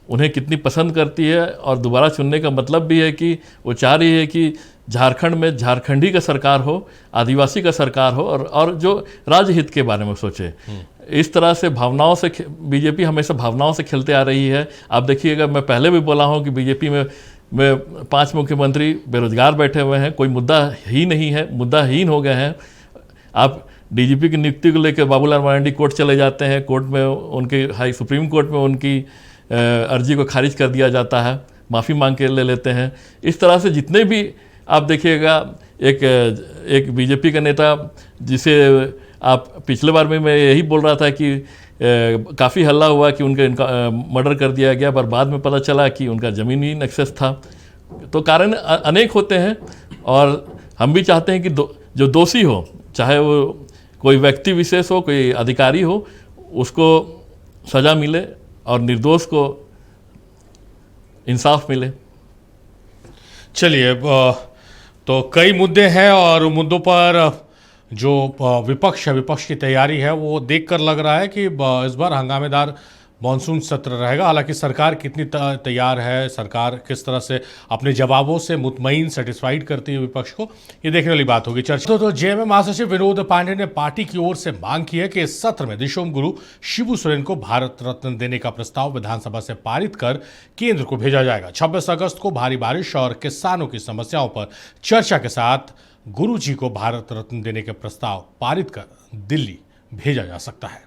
उन्हें कितनी पसंद करती है। और दोबारा चुनने का मतलब भी है कि वो चाह रही है कि झारखंड में झारखंडी का सरकार हो, आदिवासी का सरकार हो, और जो राज्यहित के बारे में सोचे। इस तरह से भावनाओं से बीजेपी हमेशा भावनाओं से खेलते आ रही है। आप देखिएगा, मैं पहले भी बोला हूँ कि बीजेपी में 5 मुख्यमंत्री बेरोजगार बैठे हुए हैं, कोई मुद्दा ही नहीं है, मुद्दाहीन हो गए हैं। आप डीजीपी की नियुक्ति को लेकर बाबूलाल मरांडी कोर्ट चले जाते हैं, कोर्ट में उनकी सुप्रीम कोर्ट में उनकी अर्जी को खारिज कर दिया जाता है, माफ़ी मांग के ले लेते हैं। इस तरह से जितने भी आप देखिएगा, एक बीजेपी का नेता जिसे आप पिछले बार में मैं यही बोल रहा था कि काफ़ी हल्ला हुआ कि उनका मर्डर कर दिया गया, पर बाद में पता चला कि उनका ज़मीनी एक्सेस था। तो कारण अनेक होते हैं, और हम भी चाहते हैं कि जो दोषी हो, चाहे वो कोई व्यक्ति विशेष हो, कोई अधिकारी हो, उसको सज़ा मिले और निर्दोष को इंसाफ मिले। चलिए, तो कई मुद्दे हैं, और मुद्दों पर जो विपक्ष है, विपक्ष की तैयारी है, वो देखकर लग रहा है कि इस बार हंगामेदार मॉनसून सत्र रहेगा। हालांकि सरकार कितनी तैयार है, सरकार किस तरह से अपने जवाबों से मुतमईन सेटिस्फाइड करती है विपक्ष को, ये देखने वाली बात होगी। चर्चा तो जेएमएम महासचिव विनोद पांडे ने पार्टी की ओर से मांग की है कि इस सत्र में दिशोम गुरु शिबू सोरेन को भारत रत्न देने का प्रस्ताव विधानसभा से पारित कर केंद्र को भेजा जाएगा। 26 अगस्त को भारी बारिश और किसानों की समस्याओं पर चर्चा के साथ गुरु जी को भारत रत्न देने के प्रस्ताव पारित कर दिल्ली भेजा जा सकता है।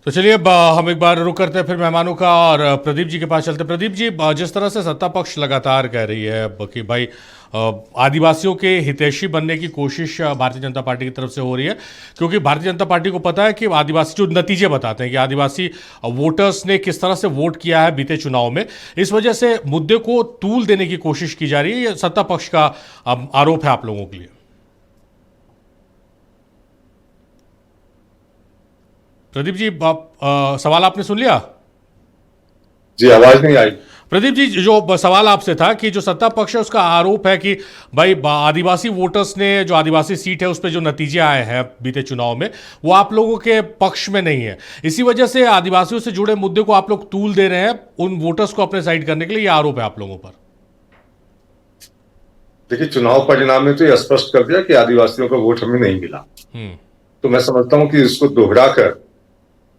तो चलिए, अब हम एक बार रुक करते हैं फिर मेहमानों का, और प्रदीप जी के पास चलते हैं। प्रदीप जी, जिस तरह से सत्ता पक्ष लगातार कह रही है कि भाई आदिवासियों के हितैषी बनने की कोशिश भारतीय जनता पार्टी की तरफ से हो रही है, क्योंकि भारतीय जनता पार्टी को पता है कि आदिवासी जो नतीजे बताते हैं कि आदिवासी वोटर्स ने किस तरह से वोट किया है बीते चुनाव में, इस वजह से मुद्दे को तूल देने की कोशिश की जा रही है। ये सत्ता पक्ष का आरोप है आप लोगों के लिए। प्रदीप जी, सवाल आपने सुन लिया? जी, आवाज नहीं आई। प्रदीप जी, जो सवाल आपसे था कि जो सत्ता पक्ष है उसका आरोप है कि भाई आदिवासी वोटर्स ने, जो आदिवासी सीट है उस पर जो नतीजे आए हैं बीते चुनाव में, वो आप लोगों के पक्ष में नहीं है, इसी वजह से आदिवासियों से जुड़े मुद्दे को आप लोग तूल दे रहे हैं उन वोटर्स को अपने साइड करने के लिए। ये आरोप है आप लोगों पर। देखिए, चुनाव परिणाम में तो ये स्पष्ट कर दिया कि आदिवासियों का वोट हमें नहीं मिला। तो मैं समझता हूं कि इसको दोहराकर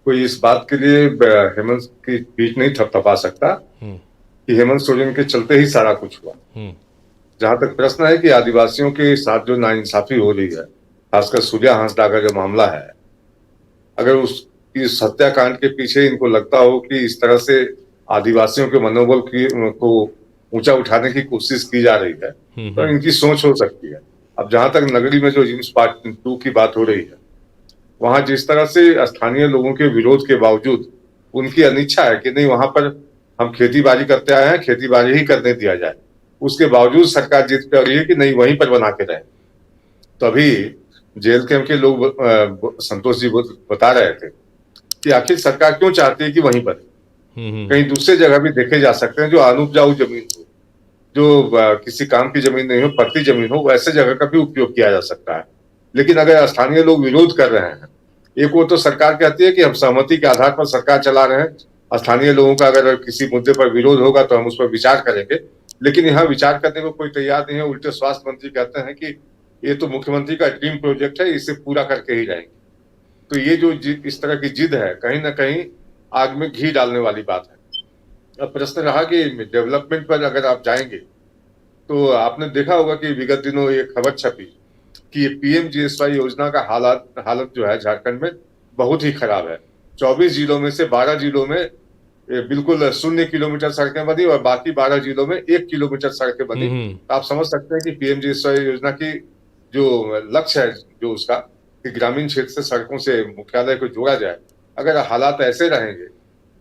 कोई इस बात के लिए हेमंत की पीठ नहीं थपथपा सकता कि हेमंत सोरेन के चलते ही सारा कुछ हुआ। जहां तक प्रश्न है कि आदिवासियों के साथ जो नाइंसाफी हो रही है, खासकर सूर्या हांसदा का जो मामला है, अगर उस इस हत्याकांड के पीछे इनको लगता हो कि इस तरह से आदिवासियों के मनोबल को ऊंचा उठाने की कोशिश की जा रही है, तो इनकी सोच हो सकती है। अब जहां तक नगरी में जो रिम्स पार्ट 2 की बात हो रही है, वहां जिस तरह से स्थानीय लोगों के विरोध के बावजूद उनकी अनिच्छा है कि नहीं, वहां पर हम खेती बाड़ी करते आए हैं, खेती बाड़ी ही करने दिया जाए, उसके बावजूद सरकार जिद कर रही है कि नहीं वहीं पर बना के रहे। तभी जेल कैंप के लोग संतोष जी बता रहे थे कि आखिर सरकार क्यों चाहती है कि वहीं पर, कहीं दूसरे जगह भी देखे जा सकते हैं जो अनुपजाऊ जमीन हो, जो किसी काम की जमीन नहीं हो, पड़ती जमीन हो, वैसे जगह का भी उपयोग किया जा सकता है। लेकिन अगर स्थानीय लोग विरोध कर रहे हैं, एक वो तो सरकार कहती है कि हम सहमति के आधार पर सरकार चला रहे हैं, स्थानीय लोगों का अगर किसी मुद्दे पर विरोध होगा तो हम उस पर विचार करेंगे, लेकिन यहाँ विचार करने को कोई तैयार नहीं है। उल्टे स्वास्थ्य मंत्री कहते हैं कि ये तो मुख्यमंत्री का ड्रीम प्रोजेक्ट है, इसे पूरा करके ही रहेंगे। तो ये जो इस तरह की जिद है, कहीं ना कहीं आग में घी डालने वाली बात है। अब प्रश्न रहा कि डेवलपमेंट पर अगर आप जाएंगे तो आपने देखा होगा कि विगत दिनों एक खबर छपी कि पीएमजीएसवाई योजना का हालत जो है झारखंड में बहुत ही खराब है। 24 जिलों में से 12 जिलों में बिल्कुल 0 किलोमीटर सड़कें बनी और बाकी 12 जिलों में 1 किलोमीटर सड़कें बनी। आप समझ सकते हैं कि पीएमजीएसवाई योजना की जो लक्ष्य है, जो उसका कि ग्रामीण क्षेत्र से सड़कों से मुख्यालय को जोड़ा जाए, अगर हालात ऐसे रहेंगे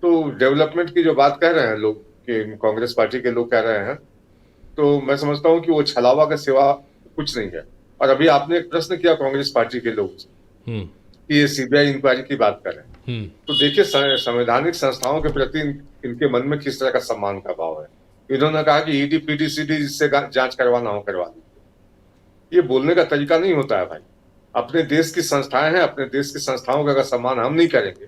तो डेवलपमेंट की जो बात कह रहे हैं लोग, कि कांग्रेस पार्टी के लोग कह रहे हैं, तो मैं समझता हूं कि वो छलावा के सिवा कुछ नहीं है। और अभी आपने एक प्रश्न किया कांग्रेस पार्टी के लोग से कि ये सीबीआई इंक्वायरी की बात कर रहे हैं, तो देखिए संवैधानिक संस्थाओं के प्रति इनके मन में किस तरह का सम्मान का भाव है। इन्होंने कहा कि ईडी पीटीसीडी जिससे जांच करवाना हो करवा दी। ये बोलने का तरीका नहीं होता है भाई। अपने देश की संस्थाएं हैं, अपने देश की संस्थाओं का अगर सम्मान हम नहीं करेंगे,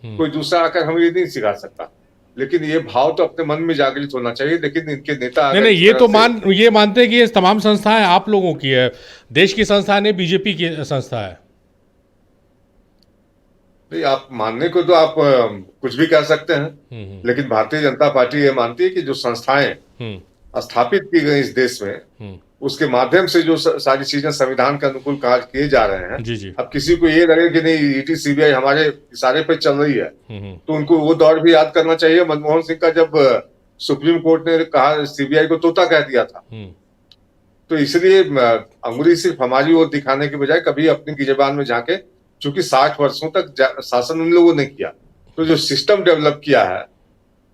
कोई दूसरा आकर हमें ये नहीं सिखा सकता। लेकिन ये भाव तो अपने मन में जागृत होना चाहिए। लेकिन इनके नेता नहीं, ये तो मानते हैं कि ये तमाम संस्थाएं आप लोगों की है, देश की संस्था नहीं, बीजेपी की संस्था है। नहीं, आप मानने को तो आप कुछ भी कह सकते हैं, लेकिन भारतीय जनता पार्टी ये मानती है कि जो संस्थाएं स्थापित की गई इस देश में, उसके माध्यम से जो सारी चीजें संविधान के अनुकूल कार्य किए जा रहे हैं, जी। अब किसी को ये लगे कि नहीं ईटी सीबीआई हमारे इशारे पे चल रही है, तो उनको वो दौर भी याद करना चाहिए मनमोहन सिंह का, जब सुप्रीम कोर्ट ने कहा सीबीआई को तोता कह दिया था। तो इसलिए अंगुली सिर्फ हमारी ओर दिखाने के बजाय कभी अपनी गिरबान में झांके, चूंकि 60 वर्षों तक शासन उन लोगों ने किया, तो जो सिस्टम डेवलप किया है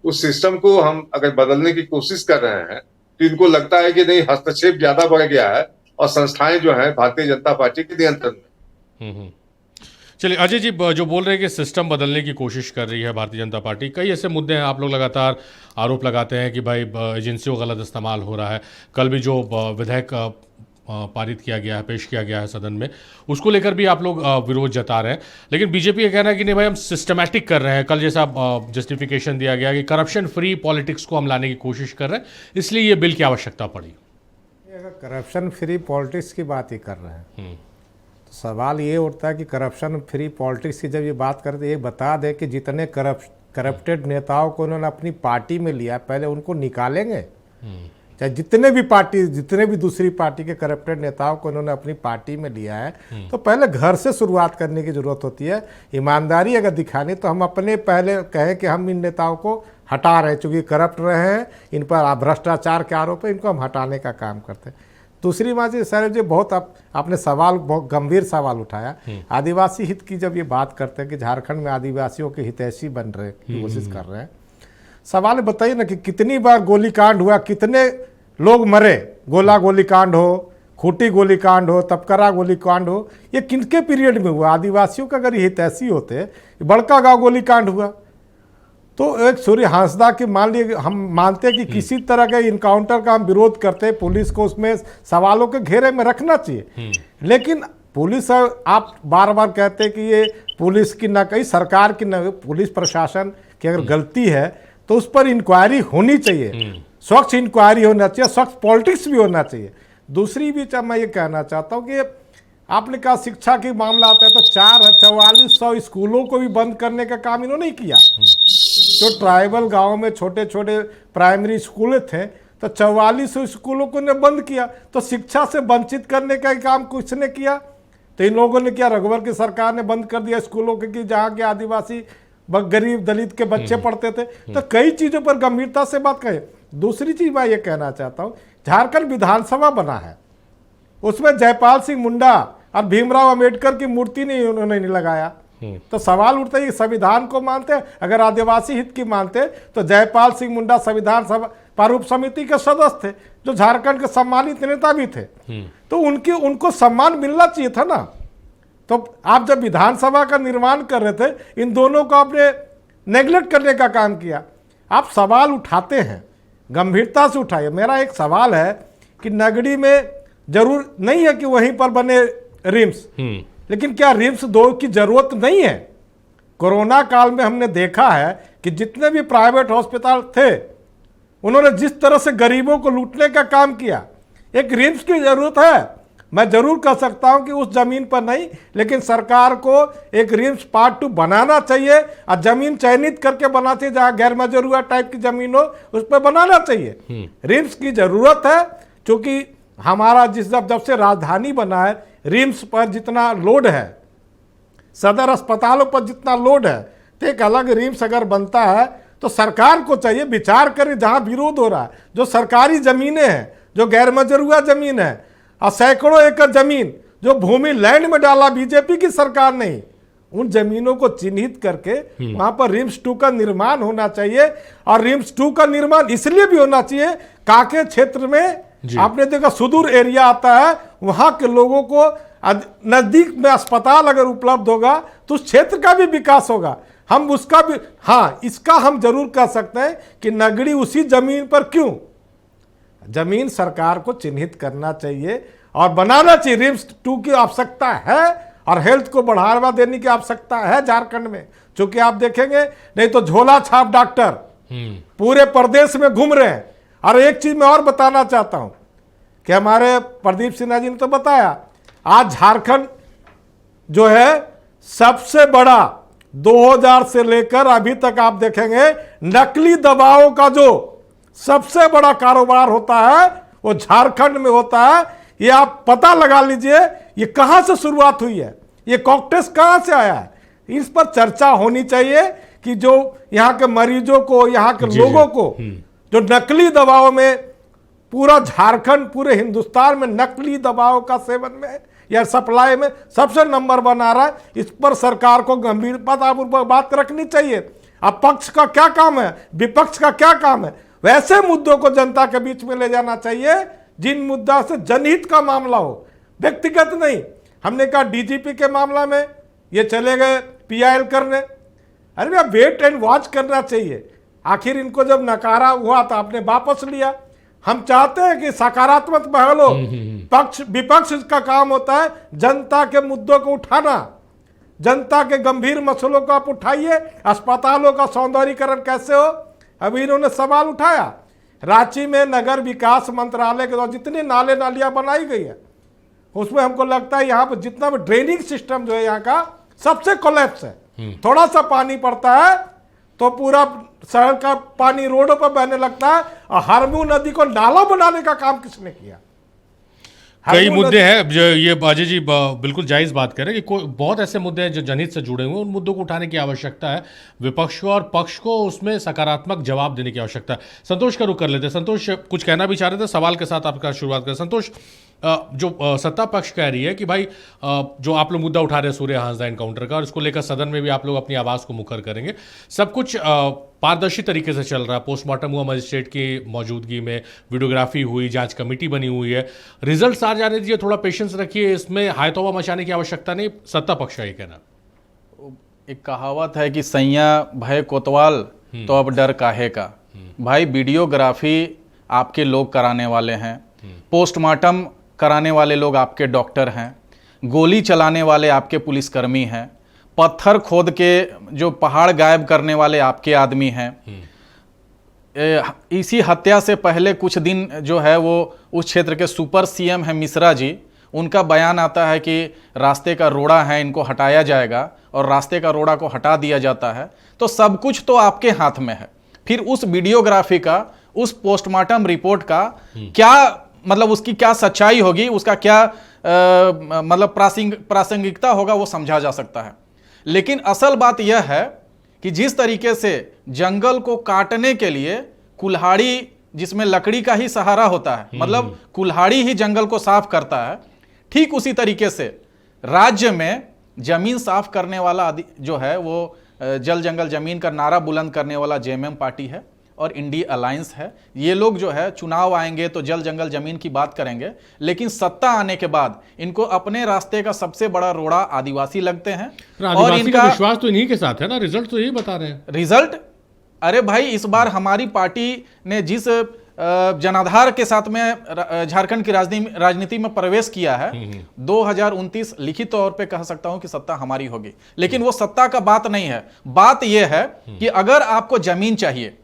उस सिस्टम को हम अगर बदलने की कोशिश कर रहे हैं, तो इनको लगता है कि नहीं हस्तक्षेप ज्यादा बढ़ गया है और संस्थाएं जो है भारतीय जनता पार्टी के नियंत्रण में। चलिए अजय जी, जो बोल रहे हैं कि सिस्टम बदलने की कोशिश कर रही है भारतीय जनता पार्टी, कई ऐसे मुद्दे हैं, आप लोग लगातार आरोप लगाते हैं कि भाई एजेंसियों का गलत इस्तेमाल हो रहा है। कल भी जो विधेयक पारित किया गया है, पेश किया गया है सदन में, उसको लेकर भी आप लोग विरोध जता रहे हैं। लेकिन बीजेपी ये कहना है कि नहीं भाई हम सिस्टमैटिक कर रहे हैं। कल जैसा जस्टिफिकेशन दिया गया कि करप्शन फ्री पॉलिटिक्स को हम लाने की कोशिश कर रहे हैं, इसलिए ये बिल की आवश्यकता पड़ी। अगर करप्शन फ्री पॉलिटिक्स की बात ही कर रहे हैं तो सवाल ये उठता है कि करप्शन फ्री पॉलिटिक्स की जब ये बात करते हैं, ये बता दें कि जितने करप्टेड नेताओं को उन्होंने अपनी पार्टी में लिया, पहले उनको निकालेंगे। चाहे जितने भी दूसरी पार्टी के करप्टेड नेताओं को उन्होंने अपनी पार्टी में लिया है, तो पहले घर से शुरुआत करने की जरूरत होती है। ईमानदारी अगर दिखानी तो हम अपने पहले कहें कि हम इन नेताओं को हटा रहे हैं, चूंकि करप्ट रहे हैं, इन पर भ्रष्टाचार के आरोप है, इनको हम हटाने का काम करते हैं। दूसरी बात जी, सर जी बहुत आपने सवाल, बहुत गंभीर सवाल उठाया। आदिवासी हित की जब ये बात करते हैं कि झारखंड में आदिवासियों के हितैषी बन रहे की कोशिश कर रहे हैं, सवाल बताइए ना कि कितनी बार गोलीकांड हुआ, कितने लोग मरे, गोलीकांड हो, खूंटी गोलीकांड हो, तपकरा गोलीकांड हो, ये किनके पीरियड में हुआ? आदिवासियों का अगर हितैषी होते, बड़का गांव गोलीकांड हुआ तो एक सूर्य हांसदा की मान लिए हम मानते हैं कि किसी तरह के इनकाउंटर का हम विरोध करते हैं, पुलिस को उसमें सवालों के घेरे में रखना चाहिए। लेकिन पुलिस, आप बार बार कहते हैं कि ये पुलिस की ना, कहीं सरकार की ना, पुलिस प्रशासन की अगर गलती है तो उस पर इंक्वायरी होनी चाहिए, स्वच्छ इंक्वायरी होना चाहिए, स्वच्छ पॉलिटिक्स भी होना चाहिए। दूसरी भी मैं ये कहना चाहता हूँ कि आपने कहा शिक्षा की मामला आता है तो 4400 स्कूलों को भी बंद करने का काम इन्होंने नहीं किया। जो ट्राइबल गांव में छोटे छोटे प्राइमरी स्कूल थे तो 4400 स्कूलों को ने बंद किया, तो शिक्षा से वंचित करने का काम किसने किया? तो इन लोगों ने क्या, रघुवर की सरकार ने बंद कर दिया स्कूलों के कि जहाँ के आदिवासी गरीब दलित के बच्चे पढ़ते थे। तो कई चीज़ों पर गंभीरता से बात करें। दूसरी चीज़ मैं ये कहना चाहता हूँ, झारखंड विधानसभा बना है, उसमें जयपाल सिंह मुंडा और भीमराव अंबेडकर की मूर्ति नहीं उन्होंने नहीं लगाया। तो सवाल उठता है, संविधान को मानते, अगर आदिवासी हित की मानते तो जयपाल सिंह मुंडा संविधान सभा प्रारूप समिति के सदस्य थे, जो झारखंड के सम्मानित नेता भी थे। तो उनको सम्मान मिलना चाहिए था ना। तो आप जब विधानसभा का निर्माण कर रहे थे, इन दोनों को आपने नेग्लेक्ट करने का काम किया। आप सवाल उठाते हैं, गंभीरता से उठाइए। मेरा एक सवाल है कि नगड़ी में जरूर नहीं है कि वहीं पर बने रिम्स, लेकिन क्या रिम्स 2 की जरूरत नहीं है? कोरोना काल में हमने देखा है कि जितने भी प्राइवेट हॉस्पिटल थे, उन्होंने जिस तरह से गरीबों को लूटने का काम किया, एक रिम्स की जरूरत है। मैं जरूर कह सकता हूं कि उस जमीन पर नहीं, लेकिन सरकार को एक रिम्स पार्ट 2 बनाना चाहिए और जमीन चयनित करके बनाना चाहिए, जहां गैर मजरूआ टाइप की जमीन हो उस पर बनाना चाहिए। रिम्स की जरूरत है, क्योंकि हमारा जब से राजधानी बना है, रिम्स पर जितना लोड है, सदर अस्पतालों पर जितना लोड है, तो एक अलग रिम्स अगर बनता है तो सरकार को चाहिए विचार करें। जहां विरोध हो रहा है, जो सरकारी जमीनें हैं, जो गैर मजरूआ जमीन है, और सैकड़ों एकड़ जमीन जो भूमि लैंड में डाला बीजेपी की सरकार ने, उन जमीनों को चिन्हित करके वहां पर रिम्स 2 का निर्माण होना चाहिए। और रिम्स 2 का निर्माण इसलिए भी होना चाहिए, कांके क्षेत्र में आपने देखा सुदूर एरिया आता है, वहां के लोगों को नजदीक में अस्पताल अगर उपलब्ध होगा तो उस क्षेत्र का भी विकास होगा। हम उसका भी, हाँ, इसका हम जरूर कह सकते हैं कि नगड़ी उसी जमीन पर क्यों, जमीन सरकार को चिन्हित करना चाहिए और बनाना चाहिए। रिम्स 2 की आवश्यकता है और हेल्थ को बढ़ावा देने की आवश्यकता है झारखंड में, क्योंकि आप देखेंगे नहीं तो झोला छाप डॉक्टर पूरे प्रदेश में घूम रहे हैं। और एक चीज मैं और बताना चाहता हूं कि हमारे प्रदीप सिन्हा जी ने तो बताया, आज झारखंड जो है सबसे बड़ा 2000 से लेकर अभी तक आप देखेंगे नकली दवाओं का जो सबसे बड़ा कारोबार होता है वो झारखंड में होता है। ये आप पता लगा लीजिए, ये कहां से शुरुआत हुई है, ये कॉकटेल कहां से आया है। इस पर चर्चा होनी चाहिए कि जो यहाँ के मरीजों को, यहाँ के लोगों को जो नकली दवाओं में, पूरा झारखंड पूरे हिंदुस्तान में नकली दवाओं का सेवन में या सप्लाई में सबसे नंबर 1 आ रहा है। इस पर सरकार को गंभीर बात रखनी चाहिए। अब पक्ष का क्या काम है, विपक्ष का क्या काम है, वैसे मुद्दों को जनता के बीच में ले जाना चाहिए जिन मुद्दा से जनहित का मामला हो, व्यक्तिगत नहीं। हमने कहा डीजीपी के मामला में ये चले गए पीआईएल करने, अरे भैया वेट एंड वॉच करना चाहिए। आखिर इनको जब नकारा हुआ तो आपने वापस लिया। हम चाहते हैं कि सकारात्मक पहल हो, पक्ष विपक्ष का काम होता है जनता के मुद्दों को उठाना, जनता के गंभीर मसलों को आप उठाइए। अस्पतालों का सौंदर्यीकरण कैसे हो, अभी इन्होंने सवाल उठाया। रांची में नगर विकास मंत्रालय के द्वारा जितनी नाले नालियां बनाई गई है, उसमें हमको लगता है यहाँ पर जितना भी ड्रेनिंग सिस्टम जो है यहाँ का सबसे कोलैप्स है। थोड़ा सा पानी पड़ता है तो पूरा शहर का पानी रोडों पर बहने लगता है। और हरमू नदी को नाला बनाने का काम किसने किया? कई मुद्दे हैं, ये अजय जी बिल्कुल जायज़ बात करें कि बहुत ऐसे मुद्दे हैं जो जनहित से जुड़े हुए हैं, उन मुद्दों को उठाने की आवश्यकता है। विपक्ष को और पक्ष को उसमें सकारात्मक जवाब देने की आवश्यकता है। संतोष का रुख कर लेते हैं। संतोष कुछ कहना भी चाह रहे थे, सवाल के साथ आपका शुरुआत करें। संतोष, जो सत्ता पक्ष कह रही है कि भाई जो आप लोग मुद्दा उठा रहे हैं सूर्य हांसदा एनकाउंटर का, और इसको लेकर सदन में भी आप लोग अपनी आवाज़ को मुखर करेंगे, सब कुछ पारदर्शी तरीके से चल रहा है। पोस्टमार्टम हुआ मजिस्ट्रेट की मौजूदगी में, वीडियोग्राफी हुई, जांच कमेटी बनी हुई है, रिजल्ट आ जाने दीजिए, थोड़ा पेशेंस रखिए, इसमें हायतौबा मचाने की आवश्यकता नहीं। सत्ता पक्ष का ये कहना। एक कहावत है कि सैया भय कोतवाल तो अब डर काहे का। भाई वीडियोग्राफी आपके लोग कराने वाले हैं, पोस्टमार्टम कराने वाले लोग आपके डॉक्टर हैं, गोली चलाने वाले आपके पुलिसकर्मी हैं, पत्थर खोद के जो पहाड़ गायब करने वाले आपके आदमी हैं। इसी हत्या से पहले कुछ दिन जो है वो उस क्षेत्र के सुपर सीएम है मिश्रा जी, उनका बयान आता है कि रास्ते का रोड़ा है, इनको हटाया जाएगा, और रास्ते का रोड़ा को हटा दिया जाता है। तो सब कुछ तो आपके हाथ में है। फिर उस वीडियोग्राफी का, उस पोस्टमार्टम रिपोर्ट का क्या मतलब उसकी क्या सच्चाई होगी, उसका क्या मतलब प्रासंगिकता होगा, वो समझा जा सकता है। लेकिन असल बात यह है कि जिस तरीके से जंगल को काटने के लिए कुल्हाड़ी, जिसमें लकड़ी का ही सहारा होता है, मतलब कुल्हाड़ी ही जंगल को साफ करता है, ठीक उसी तरीके से राज्य में जमीन साफ करने वाला जो है वो जल जंगल जमीन का नारा बुलंद करने वाला जेएमएम पार्टी है और इंडिया अलायंस है। ये लोग जो है चुनाव आएंगे तो जल जंगल जमीन की बात करेंगे, लेकिन सत्ता आने के बाद इनको अपने रास्ते का सबसे बड़ा रोड़ा आदिवासी लगते हैं। और इनका विश्वास तो इन्हीं के साथ है ना, रिजल्ट तो यही बता रहे हैं। रिजल्ट, अरे भाई इस बार हमारी पार्टी ने जिस जनाधार के साथ में झारखंड की राजनीति में प्रवेश किया है, 2029 लिखित तौर पे कह सकता हूं कि सत्ता हमारी होगी। लेकिन वो सत्ता का बात नहीं है, बात यह है कि अगर आपको जमीन चाहिए,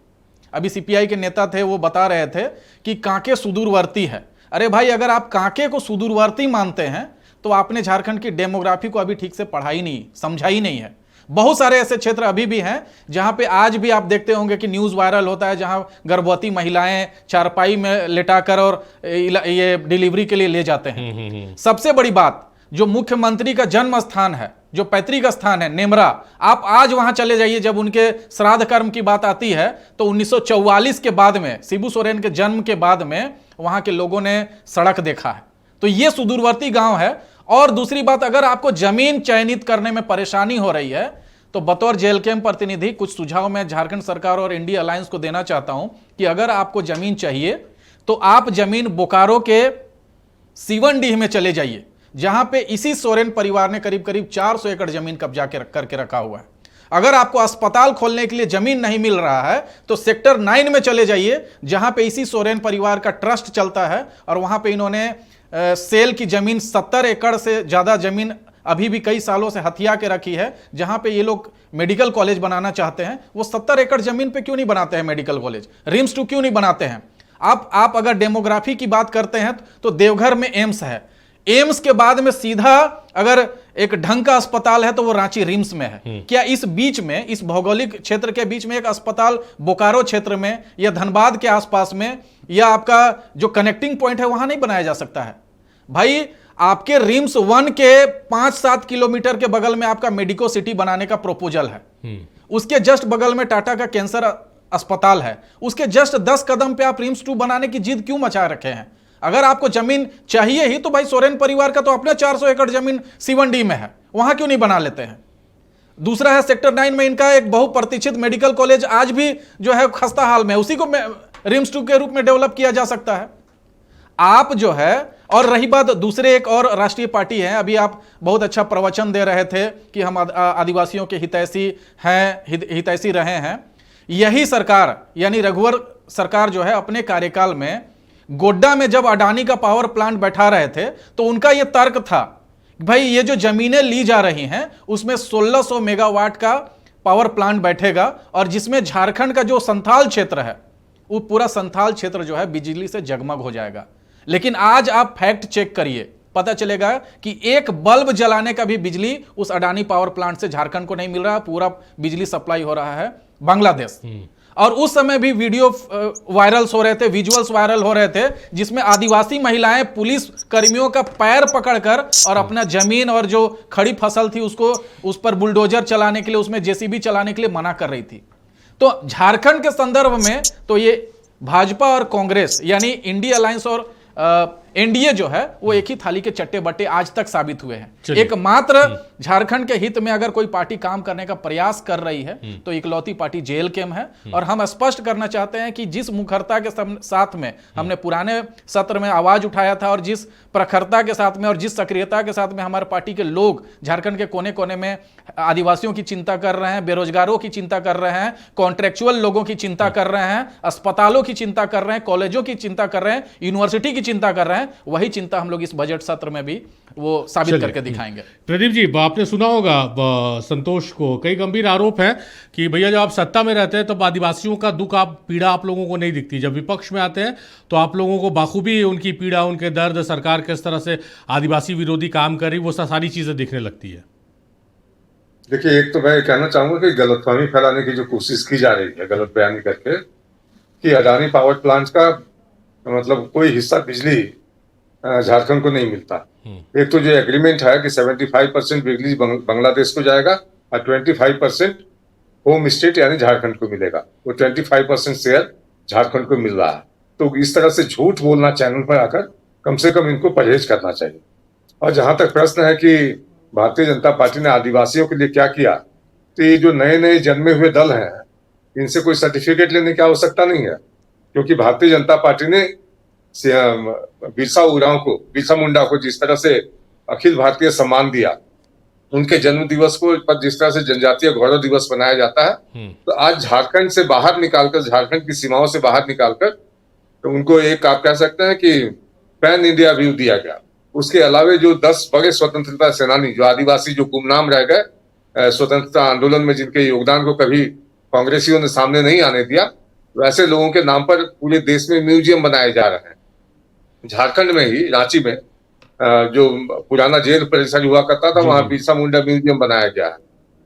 अभी सीपीआई के नेता थे वो बता रहे थे कि कांके सुदूरवर्ती है। अरे भाई अगर आप कांके को सुदूरवर्ती मानते हैं तो आपने झारखंड की डेमोग्राफी को अभी ठीक से पढ़ा ही नहीं, समझा ही नहीं है। बहुत सारे ऐसे क्षेत्र अभी भी हैं जहां पे आज भी आप देखते होंगे कि न्यूज वायरल होता है, जहां गर्भवती महिलाएं चारपाई में लेटाकर और ये डिलीवरी के लिए ले जाते हैं। सबसे बड़ी बात, जो मुख्यमंत्री का जन्म स्थान है, जो पैतृक स्थान है नेमरा, आप आज वहां चले जाइए, जब उनके श्राद्ध कर्म की बात आती है तो 1944 के बाद में, शिबू सोरेन के जन्म के बाद में वहां के लोगों ने सड़क देखा है। तो ये सुदूरवर्ती गांव है। और दूसरी बात, अगर आपको जमीन चयनित करने में परेशानी हो रही है तो बतौर जेएलकेएम प्रतिनिधि कुछ सुझाव मैं झारखंड सरकार और इंडिया अलायंस को देना चाहता हूं कि अगर आपको जमीन चाहिए तो आप जमीन बोकारो के सीवनडीह में चले जाइए, जहां पे इसी सोरेन परिवार ने करीब करीब 400 एकड़ जमीन कब्जा करके रखा हुआ है। अगर आपको अस्पताल खोलने के लिए जमीन नहीं मिल रहा है तो सेक्टर 9 में चले जाइए, जहां पे इसी सोरेन परिवार का ट्रस्ट चलता है और वहां पे इन्होंने सेल की जमीन 70 एकड़ से ज्यादा जमीन अभी भी कई सालों से हथिया के रखी है, जहां पे ये लोग मेडिकल कॉलेज बनाना चाहते हैं। वो 70 एकड़ जमीन पे क्यों नहीं बनाते हैं मेडिकल कॉलेज, रिम्स 2 क्यों नहीं बनाते हैं? आप अगर डेमोग्राफी की बात करते हैं तो देवघर में एम्स है, एम्स के बाद में सीधा अगर एक ढंग का अस्पताल है तो वो रांची रिम्स में है। क्या इस बीच में, इस भौगोलिक क्षेत्र के बीच में एक अस्पताल बोकारो क्षेत्र में या धनबाद के आसपास में या आपका जो कनेक्टिंग पॉइंट है वहां नहीं बनाया जा सकता है? भाई आपके रिम्स 1 के 5-7 किलोमीटर के बगल में आपका मेडिको सिटी बनाने का प्रोपोजल है, उसके जस्ट बगल में टाटा का कैंसर अस्पताल है, उसके जस्ट 10 कदम पे आप रिम्स 2 बनाने की जिद क्यों मचा रखे हैं? अगर आपको जमीन चाहिए ही तो भाई सोरेन परिवार का तो अपने 400 एकड़ जमीन सीवनडी में है, वहां क्यों नहीं बना लेते हैं? दूसरा है सेक्टर 9 में इनका एक बहुप्रतीक्षित मेडिकल कॉलेज आज भी जो है खस्ता हाल में, उसी को रिम्स 2 के रूप में डेवलप किया जा सकता है। आप जो है, और रही बात दूसरे एक और राष्ट्रीय पार्टी है, अभी आप बहुत अच्छा प्रवचन दे रहे थे कि हम आदिवासियों के हितैषी हैं, हितैषी रहे हैं। यही सरकार यानी रघुवर सरकार जो है अपने कार्यकाल में गोड्डा में जब अडानी का पावर प्लांट बैठा रहे थे तो उनका यह तर्क था भाई ये जो जमीनें ली जा रही हैं उसमें 1600 मेगावाट का पावर प्लांट बैठेगा और जिसमें झारखंड का जो संथाल क्षेत्र है वो पूरा संथाल क्षेत्र जो है बिजली से जगमग हो जाएगा। लेकिन आज आप फैक्ट चेक करिए, पता चलेगा कि एक बल्ब जलाने का भी बिजली उस अडानी पावर प्लांट से झारखंड को नहीं मिल रहा, पूरा बिजली सप्लाई हो रहा है बांग्लादेश। और उस समय भी वीडियो वायरल हो रहे थे, विजुअल्स वायरल हो रहे थे जिसमें आदिवासी महिलाएं पुलिस कर्मियों का पैर पकड़कर और अपना जमीन और जो खड़ी फसल थी उसको उस पर बुलडोजर चलाने के लिए, उसमें जेसीबी चलाने के लिए मना कर रही थी। तो झारखंड के संदर्भ में तो ये भाजपा और कांग्रेस यानी इंडिया अलायंस और एनडीए जो है वो एक ही थाली के चट्टे बट्टे आज तक साबित हुए हैं। एकमात्र झारखंड के हित में अगर कोई पार्टी काम करने का प्रयास कर रही है तो इकलौती पार्टी जेएलकेएम है। और हम स्पष्ट करना चाहते हैं कि जिस मुखरता के साथ में हमने पुराने सत्र में आवाज उठाया था और जिस प्रखरता के साथ में और जिस सक्रियता के साथ में हमारे पार्टी के लोग झारखंड के कोने कोने में आदिवासियों की चिंता कर रहे हैं, बेरोजगारों की चिंता कर रहे हैं, कॉन्ट्रेक्चुअल लोगों की चिंता कर रहे हैं, अस्पतालों की चिंता कर रहे हैं, कॉलेजों की चिंता कर रहे हैं, यूनिवर्सिटी की चिंता कर रहे हैं, वही चिंता हम लोग इस बजट सत्र में भी वो साबित करके दिखाएंगे। प्रदीप जी, आपने सुना होगा संतोष को कई गंभीर आरोप है कि भैया जब आप सत्ता में रहते हैं तब आदिवासियों का दुख पीड़ा आप लोगों को नहीं दिखती, जब विपक्ष में आते हैं तो आप लोगों को बाखूबी उनकी पीड़ा, उनके दर्द, सरकार किस तरह से आदिवासी विरोधी काम कर रही वो सारी चीजें दिखने लगती है। देखिए, एक तो मैं कहना चाहूंगा कि गलतफहमी फैलाने की जो कोशिश की जा रही है गलत बयानी करके कि अडानी पावर प्लांट का मतलब कोई हिस्सा बिजली झारखंड को नहीं मिलता। एक तो जो एग्रीमेंट है कि 75% बिजली बांग्लादेश को जाएगा और 25% होम स्टेट यानी झारखंड को मिलेगा। वो 25% शेयर झारखंड को मिल रहा है। तो इस तरह से झूठ बोलना चैनल पर आकर कम से कम इनको परहेज करना चाहिए। और जहां तक प्रश्न है कि भारतीय जनता पार्टी ने आदिवासियों के लिए क्या किया, तो ये जो नए नए जन्मे हुए दल हैं, इनसे कोई सर्टिफिकेट लेने की आवश्यकता नहीं है, क्योंकि भारतीय जनता पार्टी ने बिरसा मुंडा को जिस तरह से अखिल भारतीय सम्मान दिया, उनके जन्म दिवस को पर जिस तरह से जनजातीय गौरव दिवस मनाया जाता है, तो आज झारखंड से बाहर निकालकर, झारखंड की सीमाओं से बाहर निकालकर, तो उनको एक आप कह सकते हैं कि पैन इंडिया व्यू दिया गया। उसके अलावे जो 10 बड़े स्वतंत्रता सेनानी, जो आदिवासी, जो गुमनाम रह गए स्वतंत्रता आंदोलन में, जिनके योगदान को कभी कांग्रेसियों ने सामने नहीं आने दिया, वैसे लोगों के नाम पर पूरे देश में म्यूजियम बनाए जा रहे हैं। झारखंड में ही रांची में जो पुराना जेल परिसर हुआ करता था, वहां बिरसा मुंडा म्यूजियम बनाया गया है।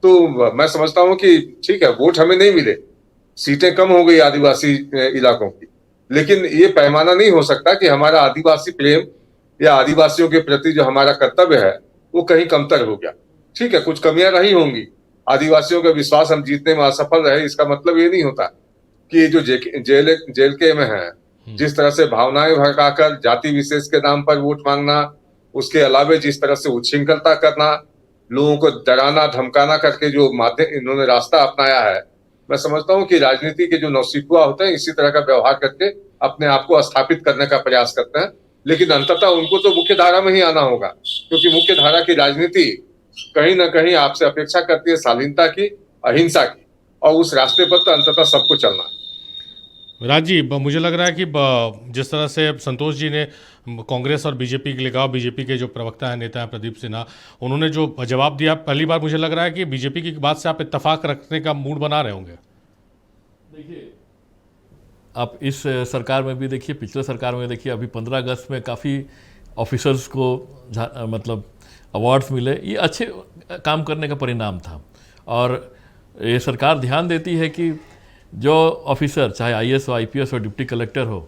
तो मैं समझता हूं कि ठीक है, वोट हमें नहीं मिले, सीटें कम हो गई आदिवासी इलाकों की, लेकिन ये पैमाना नहीं हो सकता कि हमारा आदिवासी प्रेम या आदिवासियों के प्रति जो हमारा कर्तव्य है वो कहीं कमतर हो गया। ठीक है, कुछ कमियां रही होंगी, आदिवासियों का विश्वास हम जीतने में असफल रहे, इसका मतलब ये नहीं होता कि जो जेल के में है, जिस तरह से भावनाएं भड़काकर जाति विशेष के नाम पर वोट मांगना, उसके अलावे जिस तरह से उच्छृंखलता करना, लोगों को डराना धमकाना करके जो माध्यम इन्होंने रास्ता अपनाया है, मैं समझता हूं कि राजनीति के जो नौसिखुआ होते हैं इसी तरह का व्यवहार करके अपने आप को स्थापित करने का प्रयास करते हैं। लेकिन अंततः उनको तो मुख्य धारा में ही आना होगा, क्योंकि मुख्य धारा की राजनीति कहीं ना कहीं आपसे अपेक्षा करती है शालीनता की, अहिंसा की, और उस रास्ते पर तो अंततः सबको चलना है। राज जी, मुझे लग रहा है कि जिस तरह से संतोष जी ने कांग्रेस और बीजेपी के लिए कहा, बीजेपी के जो प्रवक्ता हैं, नेता हैं प्रदीप सिन्हा, उन्होंने जो जवाब दिया, पहली बार मुझे लग रहा है कि बीजेपी की बात से आप इत्तेफाक रखने का मूड बना रहे होंगे। देखिए, आप इस सरकार में भी देखिए, पिछले सरकार में देखिए, अभी 15 अगस्त में काफ़ी ऑफिसर्स को मतलब अवार्ड्स मिले, ये अच्छे काम करने का परिणाम था। और ये सरकार ध्यान देती है कि जो ऑफिसर, चाहे आईएएस हो, आईपीएस हो, डिप्टी कलेक्टर हो,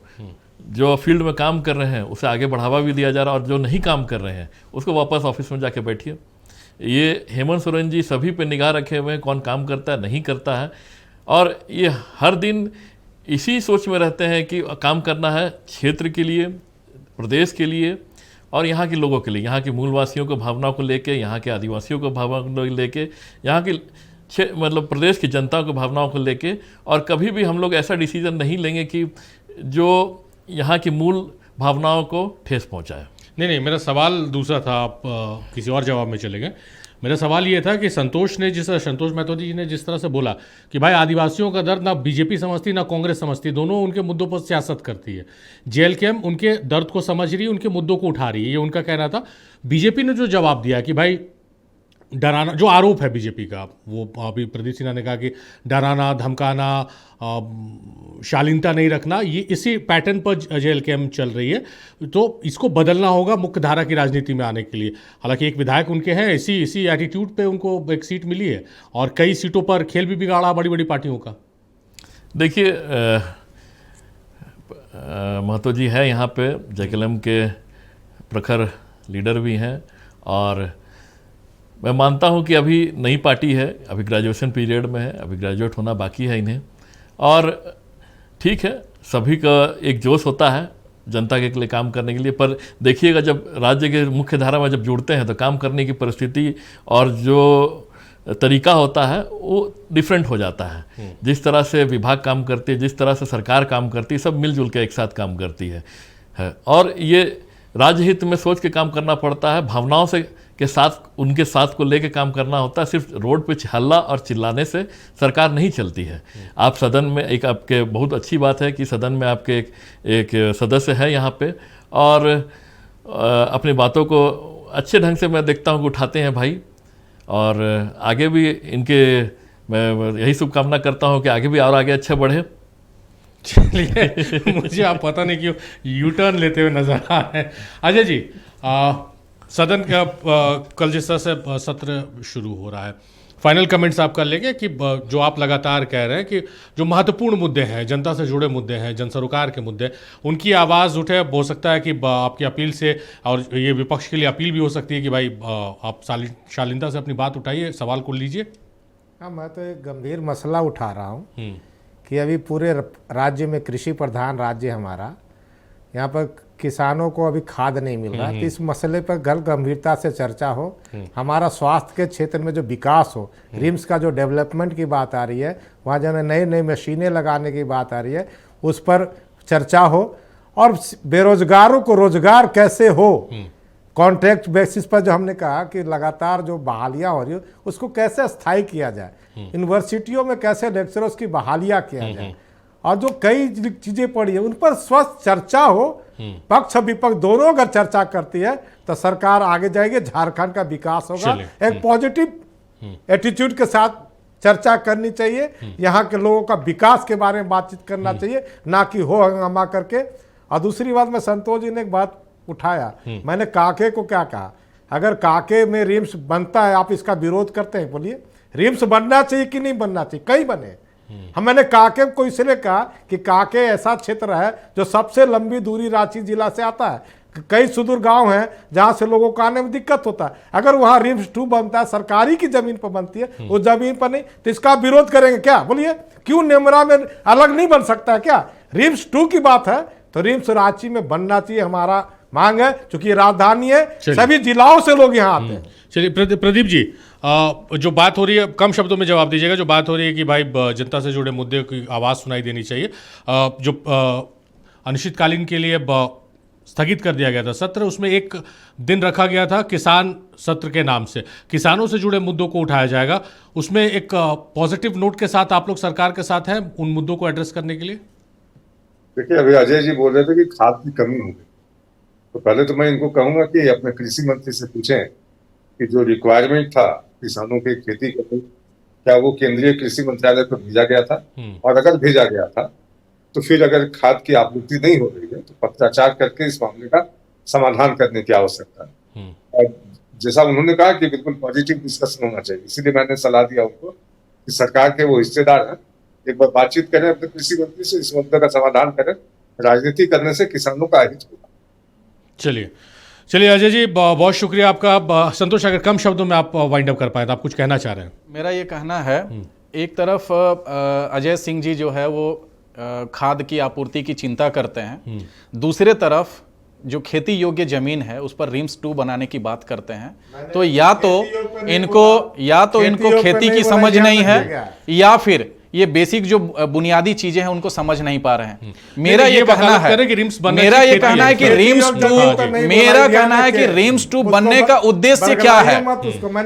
जो फील्ड में काम कर रहे हैं उसे आगे बढ़ावा भी दिया जा रहा है, और जो नहीं काम कर रहे हैं उसको वापस ऑफिस में जाके बैठिए। ये हेमंत सोरेन जी सभी पे निगाह रखे हुए हैं, कौन काम करता है नहीं करता है, और ये हर दिन इसी सोच में रहते हैं कि काम करना है क्षेत्र के लिए, प्रदेश के लिए और यहाँ के लोगों के लिए, यहाँ के मूलवासियों को भावनाओं को लेके, यहाँ के आदिवासियों को भावनाओं को लेके, यहाँ की मतलब प्रदेश की जनता को भावनाओं को लेके। और कभी भी हम लोग ऐसा डिसीजन नहीं लेंगे कि जो यहाँ की मूल भावनाओं को ठेस पहुँचाए। नहीं, मेरा सवाल दूसरा था, आप किसी और जवाब में चले गए। मेरा सवाल ये था कि संतोष महतो जी ने जिस तरह से बोला कि भाई आदिवासियों का दर्द ना बीजेपी समझती ना कांग्रेस समझती, दोनों उनके मुद्दों पर सियासत करती है। जेएलकेएम उनके दर्द को समझ रही है, उनके मुद्दों को उठा रही है, ये उनका कहना था। बीजेपी ने जो जवाब दिया कि भाई डराना, जो आरोप है बीजेपी का, वो अभी प्रदीप सिन्हा ने कहा कि डराना धमकाना, शालीनता नहीं रखना, ये इसी पैटर्न पर जेएलकेएम चल रही है, तो इसको बदलना होगा मुख्य धारा की राजनीति में आने के लिए। हालांकि एक विधायक उनके हैं, इसी एटीट्यूड पे उनको एक सीट मिली है, और कई सीटों पर खेल भी बिगाड़ा बड़ी बड़ी पार्टियों का। देखिए, महतो जी है यहाँ पे, जेएलकेएम के प्रखर लीडर भी हैं, और मैं मानता हूँ कि अभी नई पार्टी है, अभी ग्रेजुएशन पीरियड में है, अभी ग्रेजुएट होना बाकी है इन्हें, और ठीक है, सभी का एक जोश होता है जनता के लिए काम करने के लिए। पर देखिएगा, जब राज्य के मुख्य धारा में जब जुड़ते हैं तो काम करने की परिस्थिति और जो तरीका होता है वो डिफरेंट हो जाता है। जिस तरह से विभाग काम करती है, जिस तरह से सरकार काम करती है, सब मिलजुल के एक साथ काम करती है। और ये राज्य हित में सोच के काम करना पड़ता है, भावनाओं से के साथ, उनके साथ को लेके काम करना होता है। सिर्फ रोड पे हल्ला और चिल्लाने से सरकार नहीं चलती है। आप सदन में, एक आपके बहुत अच्छी बात है कि सदन में आपके एक सदस्य है यहाँ पे, और अपनी बातों को अच्छे ढंग से मैं देखता हूँ कि उठाते हैं भाई, और आगे भी इनके मैं यही शुभकामना करता हूँ कि आगे भी और आगे अच्छा बढ़े। चलिए, मुझे आप पता नहीं क्यों यू टर्न लेते हुए नजर आ रहे हैं। अजय जी, सदन का कल जिस तरह से सत्र शुरू हो रहा है, फाइनल कमेंट्स आप कर लेंगे कि जो आप लगातार कह रहे हैं कि जो महत्वपूर्ण मुद्दे हैं, जनता से जुड़े मुद्दे हैं, जन सरोकार के मुद्दे, उनकी आवाज़ उठे। हो सकता है कि आपकी अपील से, और ये विपक्ष के लिए अपील भी हो सकती है कि भाई आप शालीनता से अपनी बात उठाइए, सवाल को लीजिए। हाँ, मैं तो एक गंभीर मसला उठा रहा हूँ कि अभी पूरे राज्य में कृषि प्रधान राज्य हमारा, यहाँ पर किसानों को अभी खाद नहीं मिल रहा है। तो इस मसले पर गंभीरता से चर्चा हो। हमारा स्वास्थ्य के क्षेत्र में जो विकास हो, रिम्स का जो डेवलपमेंट की बात आ रही है, वहाँ जो नई नई मशीनें लगाने की बात आ रही है, उस पर चर्चा हो। और बेरोजगारों को रोजगार कैसे हो, कॉन्ट्रैक्ट बेसिस पर जो हमने कहा कि लगातार जो बहालियाँ हो रही हो, उसको कैसे स्थायी किया जाए, यूनिवर्सिटियों में कैसे लेक्चरर्स की बहालियाँ किया जाए, और जो कई चीजें पड़ी है उन पर स्वस्थ चर्चा हो। पक्ष विपक्ष दोनों अगर चर्चा करती है तो सरकार आगे जाएगी, झारखंड का विकास होगा। एक पॉजिटिव एटीट्यूड के साथ चर्चा करनी चाहिए, यहाँ के लोगों का विकास के बारे में बातचीत करना चाहिए, ना कि हो हंगामा करके। और दूसरी बात, मैं संतोष जी ने एक बात उठाया, मैंने काके को क्या कहा, अगर काके में रिम्स बनता है आप इसका विरोध करते हैं, बोलिए रिम्स बनना चाहिए कि नहीं बनना चाहिए, कई बने। हम मैंने काके को इसलिए कहा कि काके ऐसा क्षेत्र है जो सबसे लंबी दूरी रांची जिला से आता है। कई सुदूर गांव हैं जहां से लोगों को आने में दिक्कत होता है। अगर वहां रिम्स 2 बनता है, सरकारी की जमीन पर बनती है, उस जमीन पर नहीं, तो इसका विरोध करेंगे क्या, बोलिए? क्यों नेमरा में अलग नहीं बन सकता है क्या? रिम्स 2 की बात है तो रिम्स रांची में बनना चाहिए, हमारा मांग है, क्योंकि राजधानी है, सभी जिलाओं से लोग यहाँ आते हैं। चलिए प्रदीप जी, जो बात हो रही है, कम शब्दों में जवाब दीजिएगा। जो बात हो रही है कि भाई जनता से जुड़े मुद्दे की आवाज़ सुनाई देनी चाहिए, जो अनिश्चितकालीन के लिए स्थगित कर दिया गया था सत्र, उसमें एक दिन रखा गया था किसान सत्र के नाम से, किसानों से जुड़े मुद्दों को उठाया जाएगा। उसमें एक पॉजिटिव नोट के साथ आप लोग सरकार के साथ हैं उन मुद्दों को एड्रेस करने के लिए? देखिए, अभी अजय जी बोल रहे थे कि खाद की कमी हो गई, तो पहले तो मैं इनको कहूंगा कि अपने कृषि मंत्री से पूछें कि जो रिक्वायरमेंट था किसानों के खेती के लिए, क्या वो केंद्रीय कृषि मंत्रालय को भेजा गया था? और अगर भेजा गया था तो फिर अगर खाद की आपूर्ति नहीं हो रही है तो पत्राचार करके इस मामले का समाधान करने की आवश्यकता है। और जैसा उन्होंने कहा कि बिल्कुल पॉजिटिव डिस्कशन होना चाहिए, इसीलिए मैंने सलाह दिया उनको कि सरकार के वो हिस्सेदार हैं, एक बार बातचीत करें अपने कृषि मंत्री से, इस मुद्दे का समाधान करें। राजनीति करने से किसानों का अहित होगा। चलिए अजय जी, बहुत शुक्रिया आपका। संतोष, अगर कम शब्दों में आप वाइंड अप कर पाए तो आप कुछ कहना चाह रहे हैं? मेरा ये कहना है, एक तरफ अजय सिंह जी जो है वो खाद की आपूर्ति की चिंता करते हैं, दूसरे तरफ जो खेती योग्य जमीन है उस पर रिम्स 2 बनाने की बात करते हैं। तो या तो इनको खेती की समझ नहीं है, या फिर ये बेसिक जो बुनियादी चीजें हैं उनको समझ नहीं पा रहे हैं। मेरा ये कहना है कि रिम्स 2 बनने का उद्देश्य क्या है?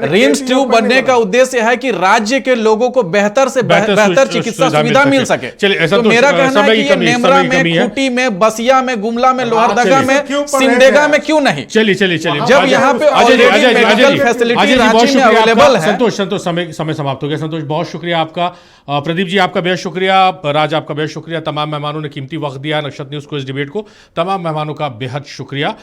रिम्स 2 बनने का उद्देश्य है कि राज्य के लोगों को बेहतर से बेहतर चिकित्सा सुविधा मिल सके। तो मेरा कहना है कि ये नेमरा में, खूंटी में, बसिया में, गुमला में, लोहरदगा में, सिमडेगा में क्यों नहीं? चलिए जब यहाँ पे ऑलरेडी मेडिकल फैसिलिटी राज्य में अवेलेबल है। संतोष, समय समाप्त हो गया। संतोष, बहुत शुक्रिया आपका। प्रदीप जी, आपका बेहद शुक्रिया। राज, आपका बेहद शुक्रिया। तमाम मेहमानों ने कीमती वक्त दिया नक्षत्र न्यूज़ को, इस डिबेट को। तमाम मेहमानों का बेहद शुक्रिया।